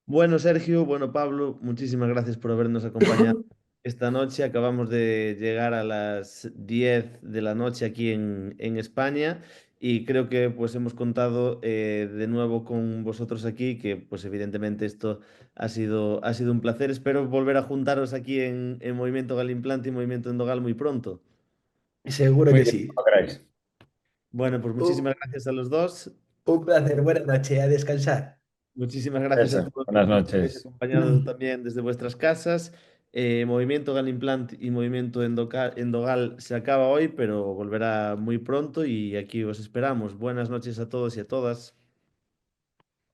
S1: Bueno, Sergio, bueno, Pablo, muchísimas gracias por habernos acompañado esta noche. Acabamos de llegar a las 10 de la noche aquí en España y creo que pues hemos contado de nuevo con vosotros aquí, que pues evidentemente esto ha sido un placer. Espero volver a juntaros aquí en Movimiento Galimplante y Movimiento Endogal muy pronto.
S2: Seguro
S3: Muy
S2: que
S3: bien,
S2: sí.
S3: cuando queráis.
S1: Bueno, pues
S2: Un,
S1: muchísimas gracias a los dos.
S2: un placer, buenas noches, a descansar.
S1: Muchísimas gracias a
S3: Eso,
S1: todos los
S3: buenas
S1: que nos habéis
S3: noches.
S1: acompañado también desde vuestras casas. Movimiento Galimplant y Movimiento Endogal se acaba hoy, pero volverá muy pronto y aquí os esperamos. Buenas noches a todos y a todas.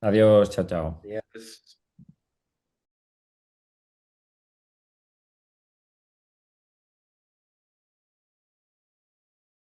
S3: Adiós, chao, chao.
S2: Adiós.